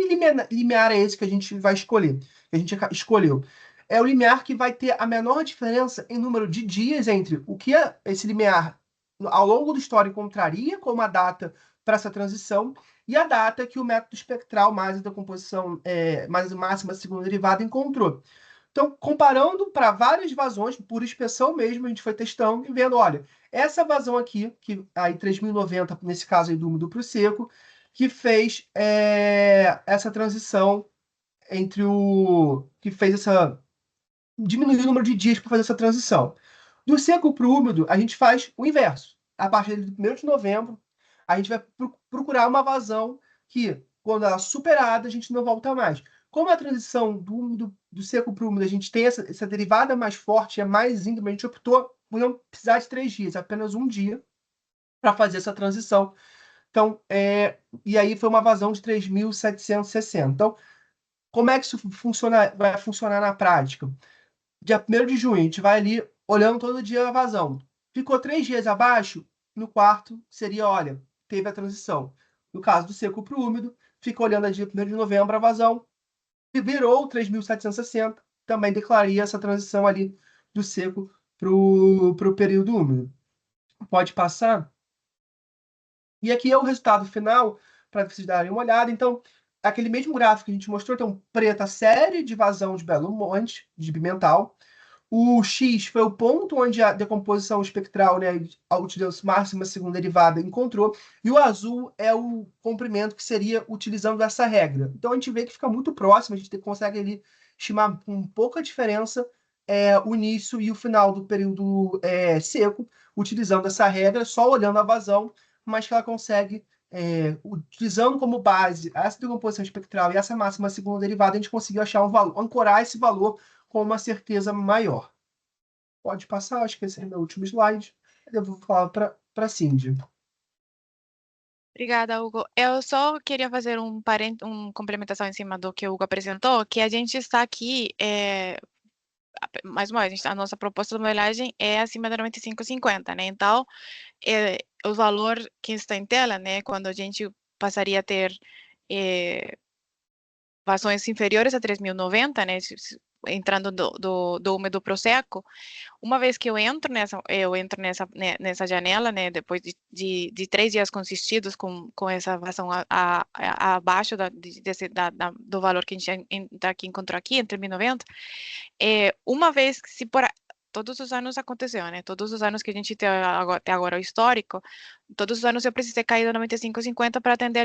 limiar é esse que a gente vai escolher? Que a gente escolheu? É o limiar que vai ter a menor diferença em número de dias entre o que esse limiar, ao longo do histórico, encontraria como a data para essa transição e a data que o método espectral mais a decomposição mais a máxima segunda derivada encontrou. Então, comparando para várias vazões, por inspeção mesmo, a gente foi testando e vendo, olha, essa vazão aqui, que aí 3090, nesse caso aí do úmido para o seco, que fez essa transição entre que fez essa diminuir o número de dias para fazer essa transição. Do seco para o úmido, a gente faz o inverso. A partir do 1º de novembro, a gente vai procurar uma vazão que, quando ela é superada, a gente não volta mais. Como a transição do seco para o úmido, a gente tem essa derivada mais forte, é mais íngreme, a gente optou por não precisar de 3 dias, apenas um dia para fazer essa transição. Então, e aí foi uma vazão de 3.760. Então, como é que isso vai funcionar na prática? Dia 1º de junho, a gente vai ali olhando todo dia a vazão. Ficou 3 dias abaixo, no quarto seria, olha, teve a transição. No caso do seco para o úmido, fica olhando a dia 1º de novembro a vazão, e virou 3.760, também declararia essa transição ali do seco para o período úmido. Pode passar? E aqui é o resultado final, para vocês darem uma olhada. Então, aquele mesmo gráfico que a gente mostrou, então, preta série de vazão de Belo Monte, de Pimental. O X foi o ponto onde a decomposição espectral, né, a utilidade máxima segunda derivada, encontrou. E o azul é o comprimento que seria utilizando essa regra. Então, a gente vê que fica muito próximo, a gente consegue ali estimar com pouca diferença o início e o final do período seco, utilizando essa regra, só olhando a vazão, mas que ela consegue, utilizando como base essa decomposição espectral e essa máxima segunda derivada, a gente conseguiu achar um valor, ancorar esse valor com uma certeza maior. Pode passar, acho que esse é o meu último slide. Eu vou falar para a Cindy. Obrigada, Hugo. Eu só queria fazer uma complementação em cima do que o Hugo apresentou, que a gente está aqui, mais uma vez, a nossa proposta de modelagem é acima da 95,50, né? Então, o valor que está em tela, né, quando a gente passaria a ter vazões inferiores a 3.090, né, entrando do úmido para o seco, uma vez que eu entro nessa janela, né, depois de 3 dias consistidos com essa vazão abaixo do valor que a gente encontrou aqui, entre 1.090, uma vez que todos os anos aconteceu, né? Todos os anos que a gente tem até agora o histórico, todos os anos eu precisei cair da 95,50 para atender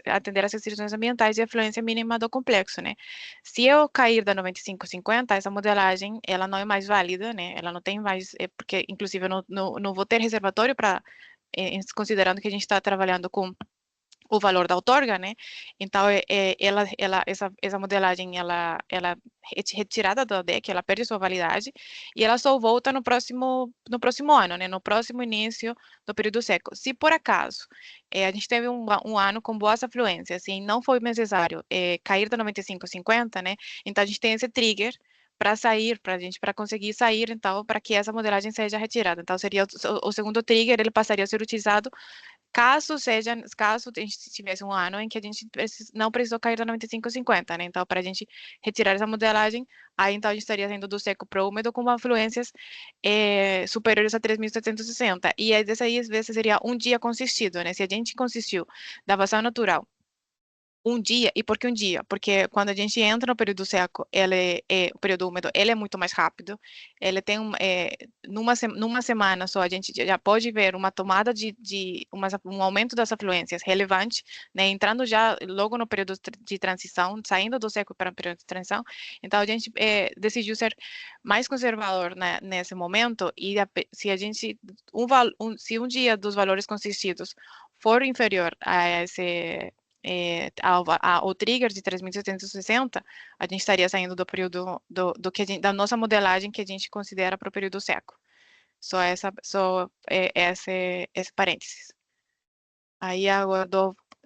atender as restrições ambientais e a fluência mínima do complexo, né? Se eu cair da 95,50, essa modelagem, ela não é mais válida, né? Ela não tem mais, porque inclusive eu não vou ter reservatório para, considerando que a gente está trabalhando com o valor da outorga, né? Então, essa modelagem, ela é retirada do DEC, ela perde sua validade e ela só volta no próximo ano, né? No próximo início do período seco. Se por acaso a gente teve um ano com boas afluências, assim, não foi necessário cair da 95,50, né? Então, a gente tem esse trigger para conseguir sair, então, para que essa modelagem seja retirada. Então, seria o segundo trigger, ele passaria a ser utilizado caso a gente tivesse um ano em que a gente não precisou cair da 95,50, né? Então, para a gente retirar essa modelagem, aí então a gente estaria saindo do seco para o úmido com afluências superiores a 3.760. E aí, dessa aí, às vezes, seria um dia consistido, né? Se a gente consistiu da vazão natural um dia, e por que um dia? Porque quando a gente entra no período seco, o período úmido, ele é muito mais rápido, ele tem numa semana só, a gente já pode ver uma tomada um aumento das afluências relevante, né, entrando já logo no período de transição, saindo do seco para o período de transição, então a gente decidiu ser mais conservador, né, nesse momento, e se a gente, se um dia dos valores consistidos for inferior a o trigger de 3.760, a gente estaria saindo do período da nossa modelagem que a gente considera para o período seco. Só esse parênteses. Aí agora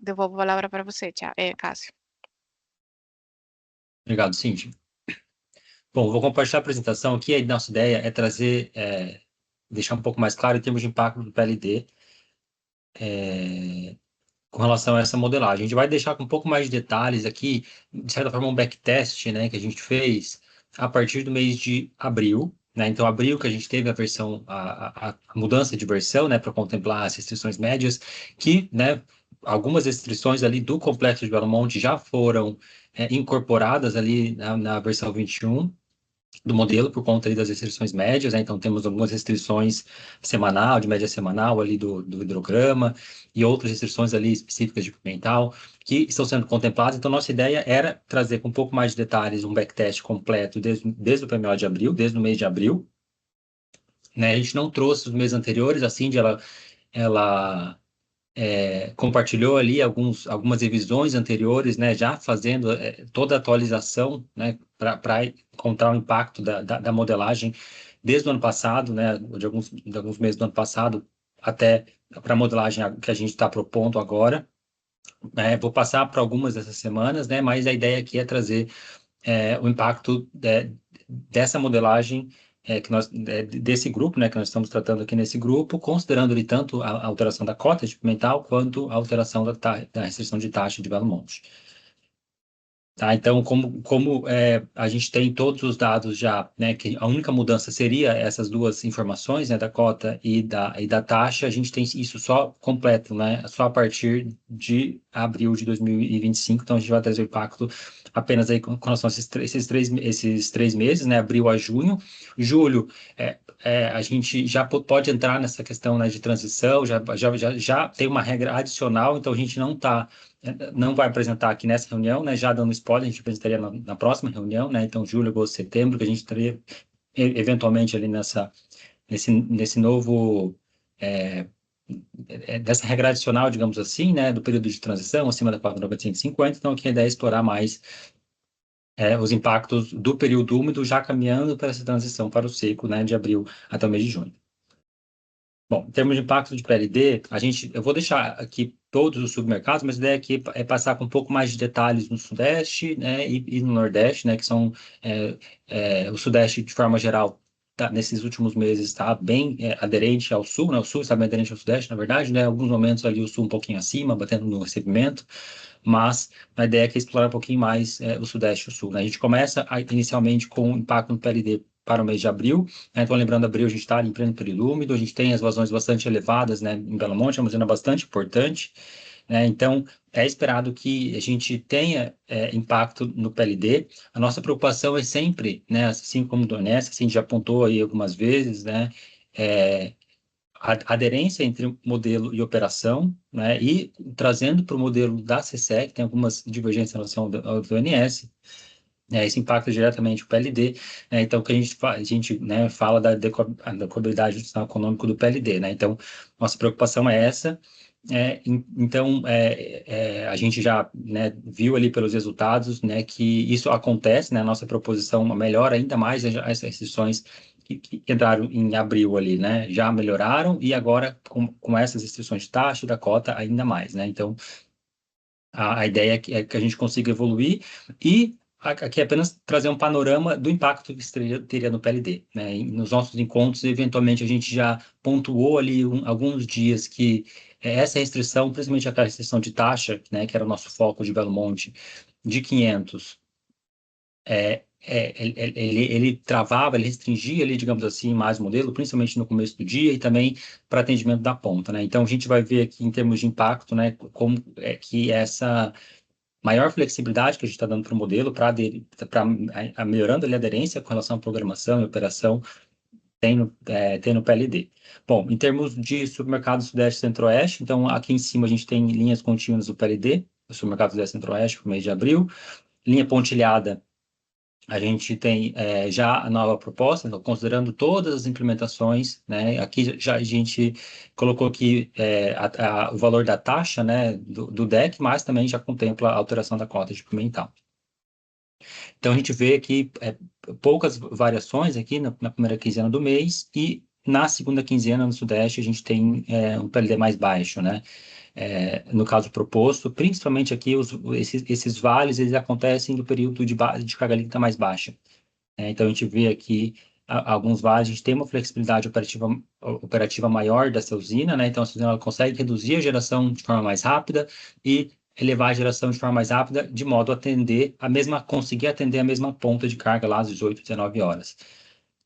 devolvo a palavra para você, Cássio. Obrigado, Cintia. Bom, vou compartilhar a apresentação aqui. A nossa ideia é trazer, deixar um pouco mais claro em termos de impacto do PLD com relação a essa modelagem. A gente vai deixar com um pouco mais de detalhes aqui, de certa forma, um backtest, né, que a gente fez a partir do mês de abril, né? Então, abril que a gente teve a versão, a mudança de versão, né, para contemplar as restrições médias, que, né, algumas restrições ali do Complexo de Belo Monte já foram incorporadas ali na versão 21 do modelo por conta ali das restrições médias, né? Então temos algumas restrições semanal, de média semanal ali do hidrograma e outras restrições ali específicas de pimental que estão sendo contempladas. Então nossa ideia era trazer com um pouco mais de detalhes um backtest completo desde o PMO de abril, desde o mês de abril, né? A gente não trouxe os meses anteriores, a Cindy, ela compartilhou ali algumas revisões anteriores, né, já fazendo toda a atualização, né, para encontrar o impacto da modelagem desde o ano passado, né, de alguns meses do ano passado até para a modelagem que a gente está propondo agora. Vou passar para algumas dessas semanas, né, mas a ideia aqui é trazer o impacto dessa modelagem desse grupo, né, que nós estamos tratando aqui nesse grupo, considerando ali tanto a alteração da cota de pimental quanto a alteração da restrição de taxa de Belo Monte. Tá, então, como a gente tem todos os dados já, né, que a única mudança seria essas duas informações, né, da cota e da taxa, a gente tem isso só completo, né, só a partir de abril de 2025, então a gente vai trazer o impacto apenas aí com relação a esses três meses, né, abril a junho. Julho, a gente já pode entrar nessa questão, né, de transição, já tem uma regra adicional, então a gente não vai apresentar aqui nessa reunião, né? Já dando spoiler, a gente apresentaria na próxima reunião, né? Então, julho, agosto, setembro, que a gente estaria eventualmente ali nesse novo dessa regra adicional, digamos assim, né? Do período de transição acima da 495,50. Então, aqui a ideia é explorar mais os impactos do período úmido, já caminhando para essa transição para o seco, né? De abril até o mês de junho. Bom, em termos de impacto de PLD, eu vou deixar aqui todos os submercados, mas a ideia aqui é passar com um pouco mais de detalhes no Sudeste, né, e no Nordeste, né, que são o Sudeste, de forma geral, nesses últimos meses está bem aderente ao Sul, né, o Sul está bem aderente ao Sudeste, na verdade, né, alguns momentos ali o Sul um pouquinho acima, batendo no recebimento, mas a ideia é explorar um pouquinho mais o Sudeste e o Sul, né. A gente começa inicialmente com o impacto no PLD para o mês de abril, né? Então, lembrando, abril a gente está em pleno período úmido, a gente tem as vazões bastante elevadas, né, em Belo Monte, é uma zona bastante importante, né? Então, é esperado que a gente tenha impacto no PLD. A nossa preocupação é sempre, né, assim como do ONS, assim, já apontou aí algumas vezes, né, a aderência entre modelo e operação, né, e trazendo para o modelo da CSEC, tem algumas divergências em relação ao do ONS, isso impacta diretamente o PLD, né? Então, que a gente né, fala da cobrabilidade do sistema econômico do PLD, né? Então, nossa preocupação é essa. Então, a gente já né, viu ali pelos resultados né, que isso acontece, né? A nossa proposição melhora ainda mais as restrições que entraram em abril ali, né? Já melhoraram e agora, com essas restrições de taxa da cota, ainda mais, né? Então, a ideia é que a gente consiga evoluir e aqui é apenas trazer um panorama do impacto que isso teria no PLD. Né? Nos nossos encontros, eventualmente, a gente já pontuou ali alguns dias que essa restrição, principalmente aquela restrição de taxa, né, que era o nosso foco de Belo Monte, de 500, ele travava, ele restringia ali, digamos assim, mais o modelo, principalmente no começo do dia e também para atendimento da ponta, né? Então, a gente vai ver aqui em termos de impacto, né, como que essa maior flexibilidade que a gente está dando para o modelo, para melhorando ali a aderência com relação à programação e operação, tem no PLD. Bom, em termos de supermercado Sudeste e Centro-Oeste, então aqui em cima a gente tem linhas contínuas do PLD, o supermercado Sudeste e Centro-Oeste, para o mês de abril, linha pontilhada a gente tem já a nova proposta, então, considerando todas as implementações, né? Aqui já a gente colocou aqui o valor da taxa, né, do DEC, mas também já contempla a alteração da cota de pimental. Então, a gente vê aqui poucas variações aqui na primeira quinzena do mês e na segunda quinzena no Sudeste a gente tem um PLD mais baixo, né? No caso proposto, principalmente aqui esses vales eles acontecem no período de carga líquida mais baixa. Então, a gente vê aqui alguns vales, a gente tem uma flexibilidade operativa maior dessa usina, né? Então, a usina ela consegue reduzir a geração de forma mais rápida e elevar a geração de forma mais rápida, de modo a conseguir atender a mesma ponta de carga lá às 18, 19 horas.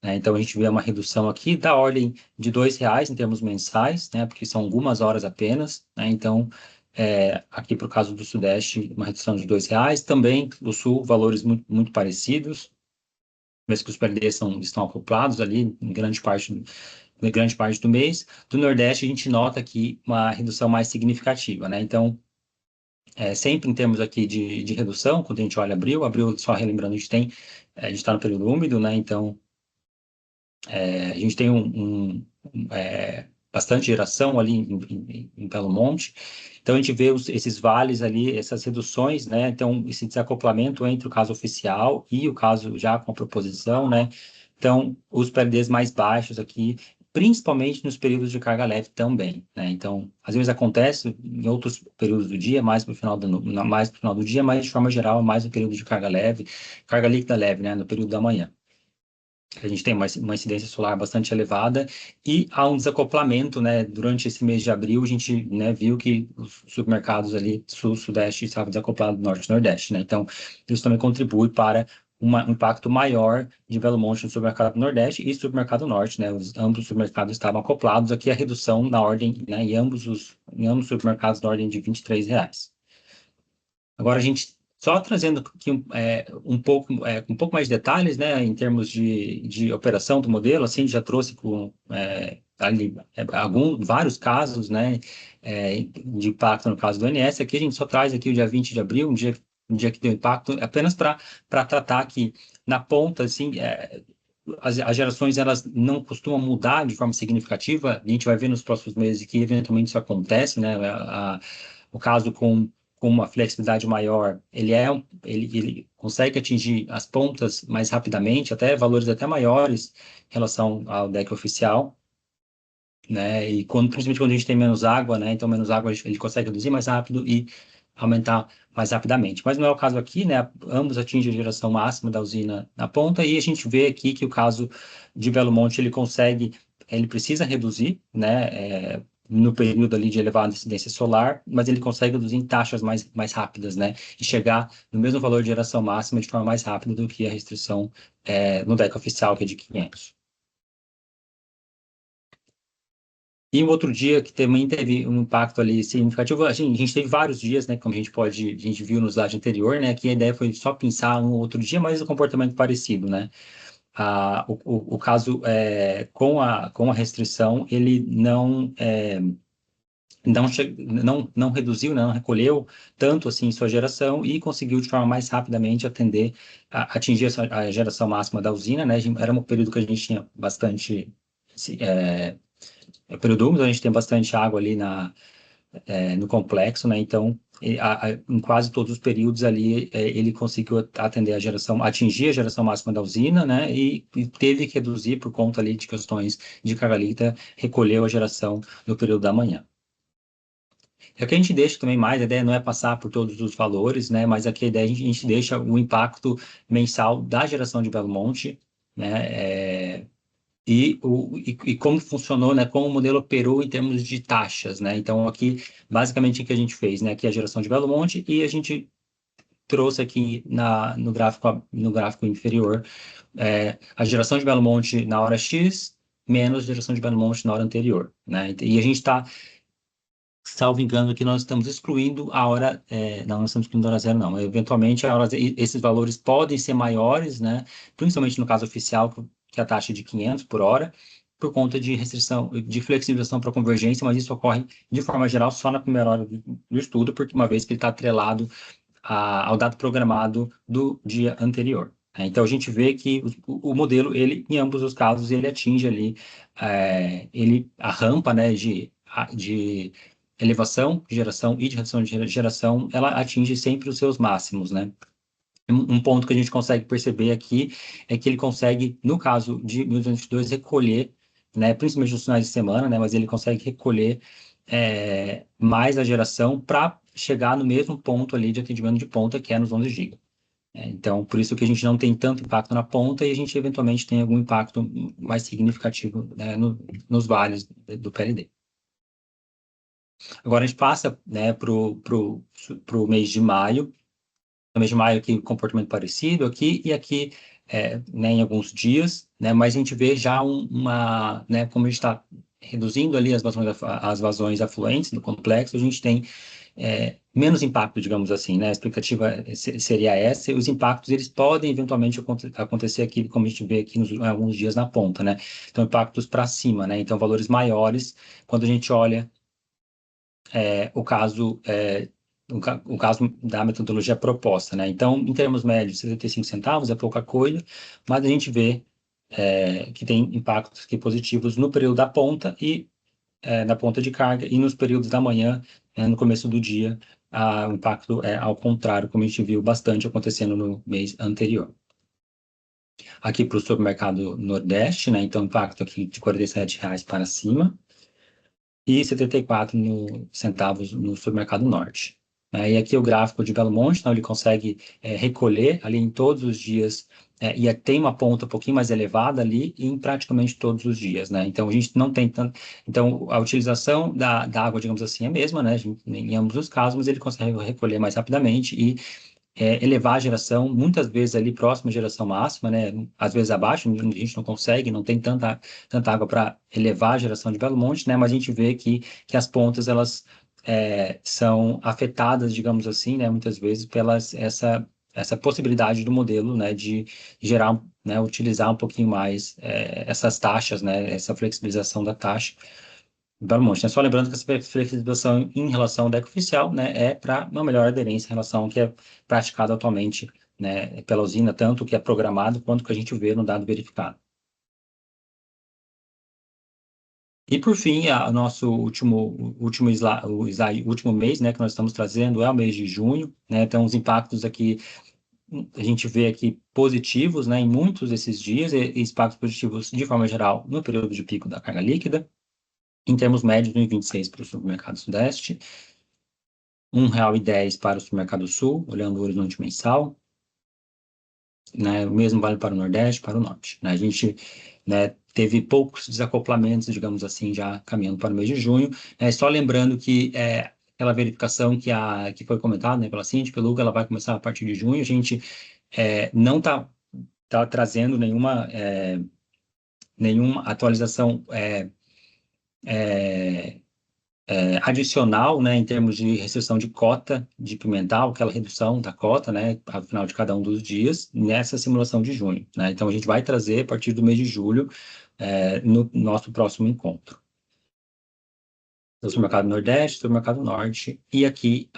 Então, a gente vê uma redução aqui da ordem de R$ 2 em termos mensais, né? Porque são algumas horas apenas, né? Então, aqui para o caso do Sudeste, uma redução de R$ 2. Também do Sul, valores muito, muito parecidos, mesmo que os PLDs estão acoplados ali em grande parte do mês. Do Nordeste, a gente nota aqui uma redução mais significativa, né? Então, sempre em termos aqui de redução, quando a gente olha abril, só relembrando, a gente está no período úmido, né? Então, a gente tem bastante geração ali em Belo Monte. Então, a gente vê esses vales ali, essas reduções, né? Então, esse desacoplamento entre o caso oficial e o caso já com a proposição, né? Então, os PLDs mais baixos aqui, principalmente nos períodos de carga leve também, né? Então, às vezes acontece em outros períodos do dia, mais para o final do dia, mas de forma geral, mais no período de carga leve, carga líquida leve, né? No período da manhã. A gente tem uma incidência solar bastante elevada e há um desacoplamento, né? Durante esse mês de abril, a gente, né, viu que os supermercados ali sul, sudeste estavam desacoplados do norte e nordeste, né? Então, isso também contribui para um impacto maior de Belo Monte no supermercado nordeste e supermercado norte, né? Ambos os supermercados estavam acoplados. Aqui a redução na ordem, né, em ambos os supermercados na ordem de R$ 23. Agora, a gente só trazendo aqui um pouco mais de detalhes, né, em termos de operação do modelo, assim, já trouxe ali, vários casos, né, de impacto no caso do ONS. Aqui a gente só traz aqui o dia 20 de abril, um dia que deu impacto, apenas para tratar que na ponta, assim, as gerações elas não costumam mudar de forma significativa. A gente vai ver nos próximos meses que eventualmente isso acontece, né, o caso com uma flexibilidade maior, ele consegue atingir as pontas mais rapidamente, até valores até maiores em relação ao DEC oficial, né? E principalmente quando a gente tem menos água, né? Então, menos água ele consegue reduzir mais rápido e aumentar mais rapidamente. Mas não é o caso aqui, né? Ambos atingem a geração máxima da usina na ponta e a gente vê aqui que o caso de Belo Monte, ele precisa reduzir, né? No período ali de elevada incidência solar, mas ele consegue reduzir em taxas mais rápidas, né? E chegar no mesmo valor de geração máxima de forma mais rápida do que a restrição no DEC oficial, que é de 500. E um outro dia que também teve um impacto ali significativo, a gente teve vários dias, né, como a gente viu no slide anterior, né, que a ideia foi só pensar um outro dia, mas o comportamento parecido, né. O caso com a restrição, ele não reduziu, né, não recolheu tanto assim sua geração e conseguiu de forma mais rapidamente atingir a geração máxima da usina, né, era um período que a gente tinha bastante período úmido, a gente tem bastante água ali no complexo, né? Então, em quase todos os períodos ali, ele conseguiu atingir a geração máxima da usina, né? E teve que reduzir por conta ali de questões de carga líquida, recolheu a geração no período da manhã. É que a gente deixa também mais, a ideia não é passar por todos os valores, né? Mas aqui a ideia a gente deixa o impacto mensal da geração de Belo Monte, né? E como funcionou, né, como o modelo operou em termos de taxas, né? Então, aqui, basicamente, o que a gente fez, né? Aqui a geração de Belo Monte e a gente trouxe aqui no gráfico inferior a geração de Belo Monte na hora X menos a geração de Belo Monte na hora anterior, né? E a gente está, salvo engano, que nós estamos excluindo a hora... não, nós estamos excluindo a hora zero, não. Eventualmente, esses valores podem ser maiores, né? Principalmente no caso oficial, que é a taxa de 500 por hora, por conta de restrição, de flexibilização para convergência, mas isso ocorre, de forma geral, só na primeira hora do estudo, porque uma vez que ele está atrelado ao dado programado do dia anterior. Então, a gente vê que o modelo, ele, em ambos os casos, ele atinge ali a rampa, né, de elevação de geração e de redução de geração, ela atinge sempre os seus máximos, né? Um ponto que a gente consegue perceber aqui é que ele consegue, no caso de 1222, recolher, né, principalmente nos finais de semana, né, mas ele consegue recolher mais a geração para chegar no mesmo ponto ali de atendimento de ponta, que é nos 11 GB. Então, por isso que a gente não tem tanto impacto na ponta e a gente eventualmente tem algum impacto mais significativo, né, nos vales do PLD. Agora a gente passa, né, para o mês de maio. No mês de maio aqui, comportamento parecido aqui e aqui, né, em alguns dias, né, mas a gente vê já né, como a gente está reduzindo ali as vazões afluentes do complexo, a gente tem menos impacto, digamos assim, né? A expectativa seria essa, e os impactos, eles podem eventualmente acontecer aqui, como a gente vê aqui em alguns dias na ponta, né? Então, impactos para cima, né? Então, valores maiores, quando a gente olha o caso da metodologia proposta, né? Então, em termos médios, 75 centavos é pouca coisa, mas a gente vê que tem impactos aqui positivos no período da ponta e na ponta de carga, e nos períodos da manhã, no começo do dia, o impacto é ao contrário, como a gente viu bastante acontecendo no mês anterior. Aqui para o supermercado Nordeste, né? Então, impacto aqui de R$ 47,00 para cima, e 74 centavos no supermercado Norte. E aqui o gráfico de Belo Monte, então ele consegue recolher ali em todos os dias, e tem uma ponta um pouquinho mais elevada ali em praticamente todos os dias, né? Então a gente não tem tanto. Então a utilização da água, digamos assim, é a mesma, né? Em ambos os casos, mas ele consegue recolher mais rapidamente e elevar a geração, muitas vezes ali próxima à geração máxima, né? Às vezes abaixo, a gente não consegue, não tem tanta água para elevar a geração de Belo Monte, né? Mas a gente vê que as pontas, elas são afetadas, digamos assim, né? Muitas vezes pela essa possibilidade do modelo, né? De gerar, né? Utilizar um pouquinho mais essas taxas, né? Essa flexibilização da taxa. Belo Monte, né? Só lembrando que essa flexibilização em relação ao DEC oficial, né, é para uma melhor aderência em relação ao que é praticado atualmente, né, pela usina, tanto o que é programado quanto o que a gente vê no dado verificado. E, por fim, o nosso último mês, né, que nós estamos trazendo é o mês de junho, né, então os impactos aqui, a gente vê aqui positivos, né, em muitos desses dias, e impactos positivos de forma geral no período de pico da carga líquida. Em termos médios, 1,26 para o supermercado Sudeste, R$ 1,10 para o supermercado Sul, olhando o horizonte mensal, né? O mesmo vale para o Nordeste, para o Norte, né? A gente, né, teve poucos desacoplamentos, digamos assim, já caminhando para o mês de junho. Só lembrando que aquela verificação que foi comentada, né, pela Cindy, pelo Hugo, ela vai começar a partir de junho. A gente não está trazendo nenhuma atualização adicional, né, em termos de restrição de cota de pimental, aquela redução da cota, né, ao final de cada um dos dias, nessa simulação de junho, né? Então, a gente vai trazer a partir do mês de julho, no nosso próximo encontro. O supermercado Nordeste, o supermercado Norte, e aqui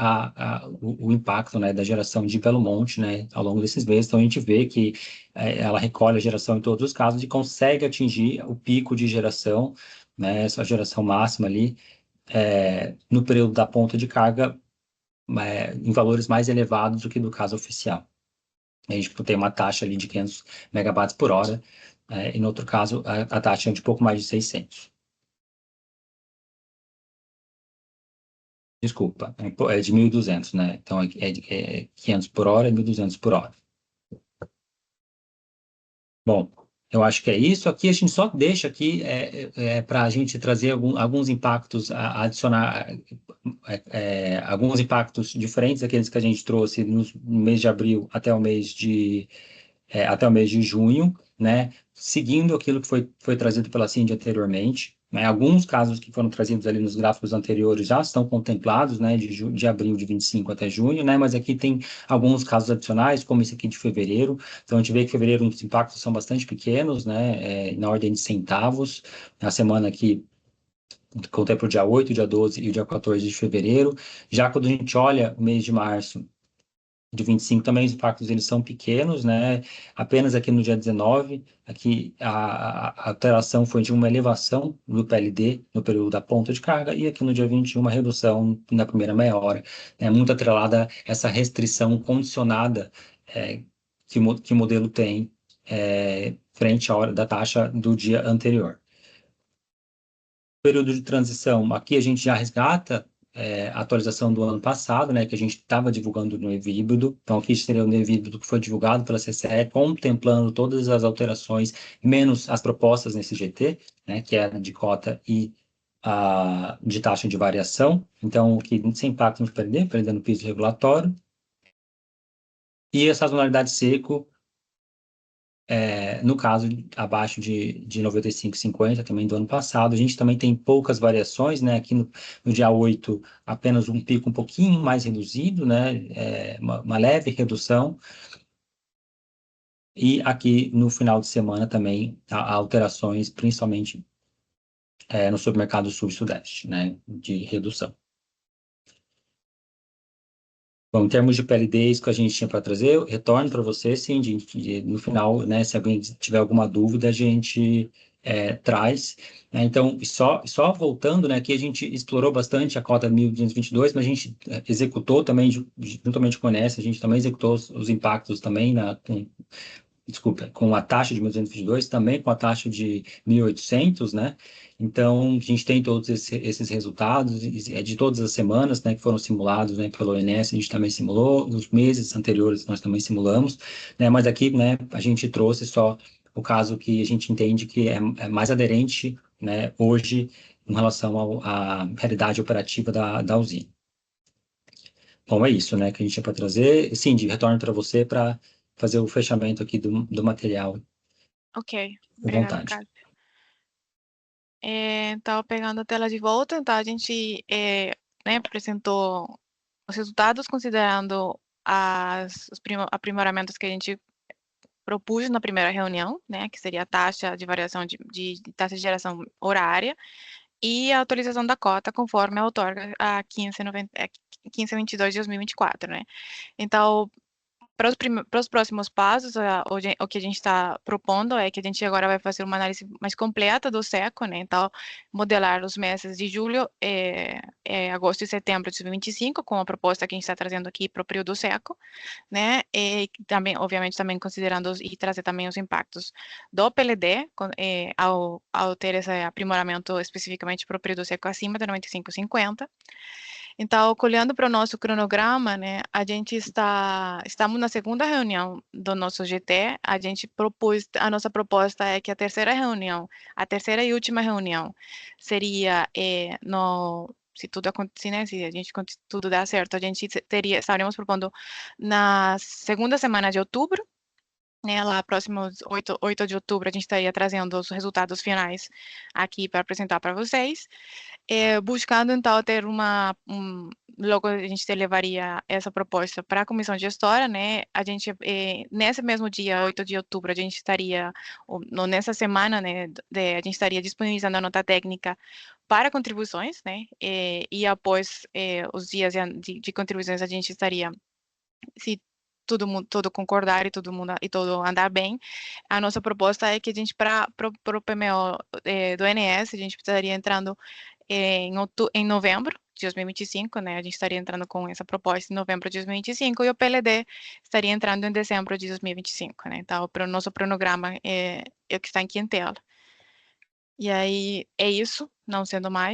o impacto, né, da geração de Belo Monte, né, ao longo desses meses. Então, a gente vê que ela recolhe a geração em todos os casos e consegue atingir o pico de geração, né, essa geração máxima ali, no período da ponta de carga, em valores mais elevados do que do caso oficial. A gente tem uma taxa ali de 500 megawatts por hora, e no outro caso a taxa é de pouco mais de 600. Desculpa, é de 1.200, né? Então é 500 por hora e 1.200 por hora. Bom, eu acho que é isso. Aqui a gente só deixa aqui para a gente trazer alguns impactos, adicionar alguns impactos diferentes daqueles que a gente trouxe no mês de abril até o mês de junho, né? Seguindo aquilo que foi trazido pela Cindy anteriormente, né? Alguns casos que foram trazidos ali nos gráficos anteriores já estão contemplados, né? De abril de 25 até junho, né? Mas aqui tem alguns casos adicionais, como esse aqui de fevereiro. Então, a gente vê que em fevereiro os impactos são bastante pequenos, né? Na ordem de centavos. Na semana aqui, contempla o dia 8, dia 12 e o dia 14 de fevereiro. Já quando a gente olha o mês de março, de 25 também os impactos eles são pequenos, né? Apenas aqui no dia 19, aqui a alteração foi de uma elevação do PLD no período da ponta de carga, e aqui no dia 21 uma redução na primeira meia hora. É muito atrelada essa restrição condicionada que o modelo tem frente à hora da taxa do dia anterior. Período de transição, aqui a gente já resgata a atualização do ano passado, né, que a gente estava divulgando no EV híbrido. Então, aqui seria o EV híbrido que foi divulgado pela CCE, contemplando todas as alterações, menos as propostas nesse GT, né, que é de cota e de taxa de variação. Então, que sem impacto no PLD, PLD no piso regulatório. E a sazonalidade seco, no caso, abaixo de 95,50, também do ano passado. A gente também tem poucas variações, né? Aqui no dia 8, apenas um pico um pouquinho mais reduzido, né? Uma leve redução. E aqui no final de semana também há alterações, principalmente no supermercado sul e sudeste, né? De redução. Bom, em termos de PLD, isso que a gente tinha para trazer, eu retorno para você, sim, no final, né, se alguém tiver alguma dúvida, a gente traz. Né? Então, só voltando, né, aqui a gente explorou bastante a cota 1222, mas a gente executou também, juntamente com a Onessa, a gente também executou os impactos também com a taxa de 1.222, também com a taxa de 1.800, né? Então, a gente tem todos esses resultados, de todas as semanas, né, que foram simulados, né, pelo ONS, a gente também simulou, nos meses anteriores nós também simulamos, né, mas aqui, né, a gente trouxe só o caso que a gente entende que é mais aderente, né, hoje, em relação à realidade operativa da usina. Bom, é isso, né, que a gente tinha para trazer. Sim, de retorno para você para fazer o fechamento aqui do material. Ok, À obrigada, vontade. Cássio. Então, pegando a tela de volta, então a gente né, apresentou os resultados considerando os aprimoramentos que a gente propus na primeira reunião, né, que seria a taxa de variação de taxa de geração horária e a atualização da cota conforme a outorga a 1522 de 2024, né. Então, para os próximos passos, o que a gente está propondo é que a gente agora vai fazer uma análise mais completa do SECO, né? Então, modelar os meses de julho, agosto e setembro de 2025, com a proposta que a gente está trazendo aqui para o período SECO, né? E também, obviamente, também considerando e trazer também os impactos do PLD, ao ter esse aprimoramento especificamente para o período SECO acima de 95,50. Então, olhando para o nosso cronograma, né, estamos na segunda reunião do nosso GT, a nossa proposta é que a terceira e última reunião seria se tudo acontecer, né, se tudo der certo, a gente estaríamos propondo na segunda semana de outubro, né, lá próximos 8 de outubro, a gente estaria trazendo os resultados finais aqui para apresentar para vocês. Buscando, então, logo a gente levaria essa proposta para a comissão gestora, né? A gente, nesse mesmo dia, 8 de outubro, a gente estaria, nessa semana, né, a gente estaria disponibilizando a nota técnica para contribuições, né? E após os dias de contribuições, a gente estaria, se todo concordar e todo andar bem, a nossa proposta é que a gente, para o PMO do ONS, a gente estaria entrando em novembro de 2025, né? A gente estaria entrando com essa proposta em novembro de 2025 e o PLD estaria entrando em dezembro de 2025, né? Então, o nosso cronograma é o que está aqui em tela. E aí, é isso, não sendo mais.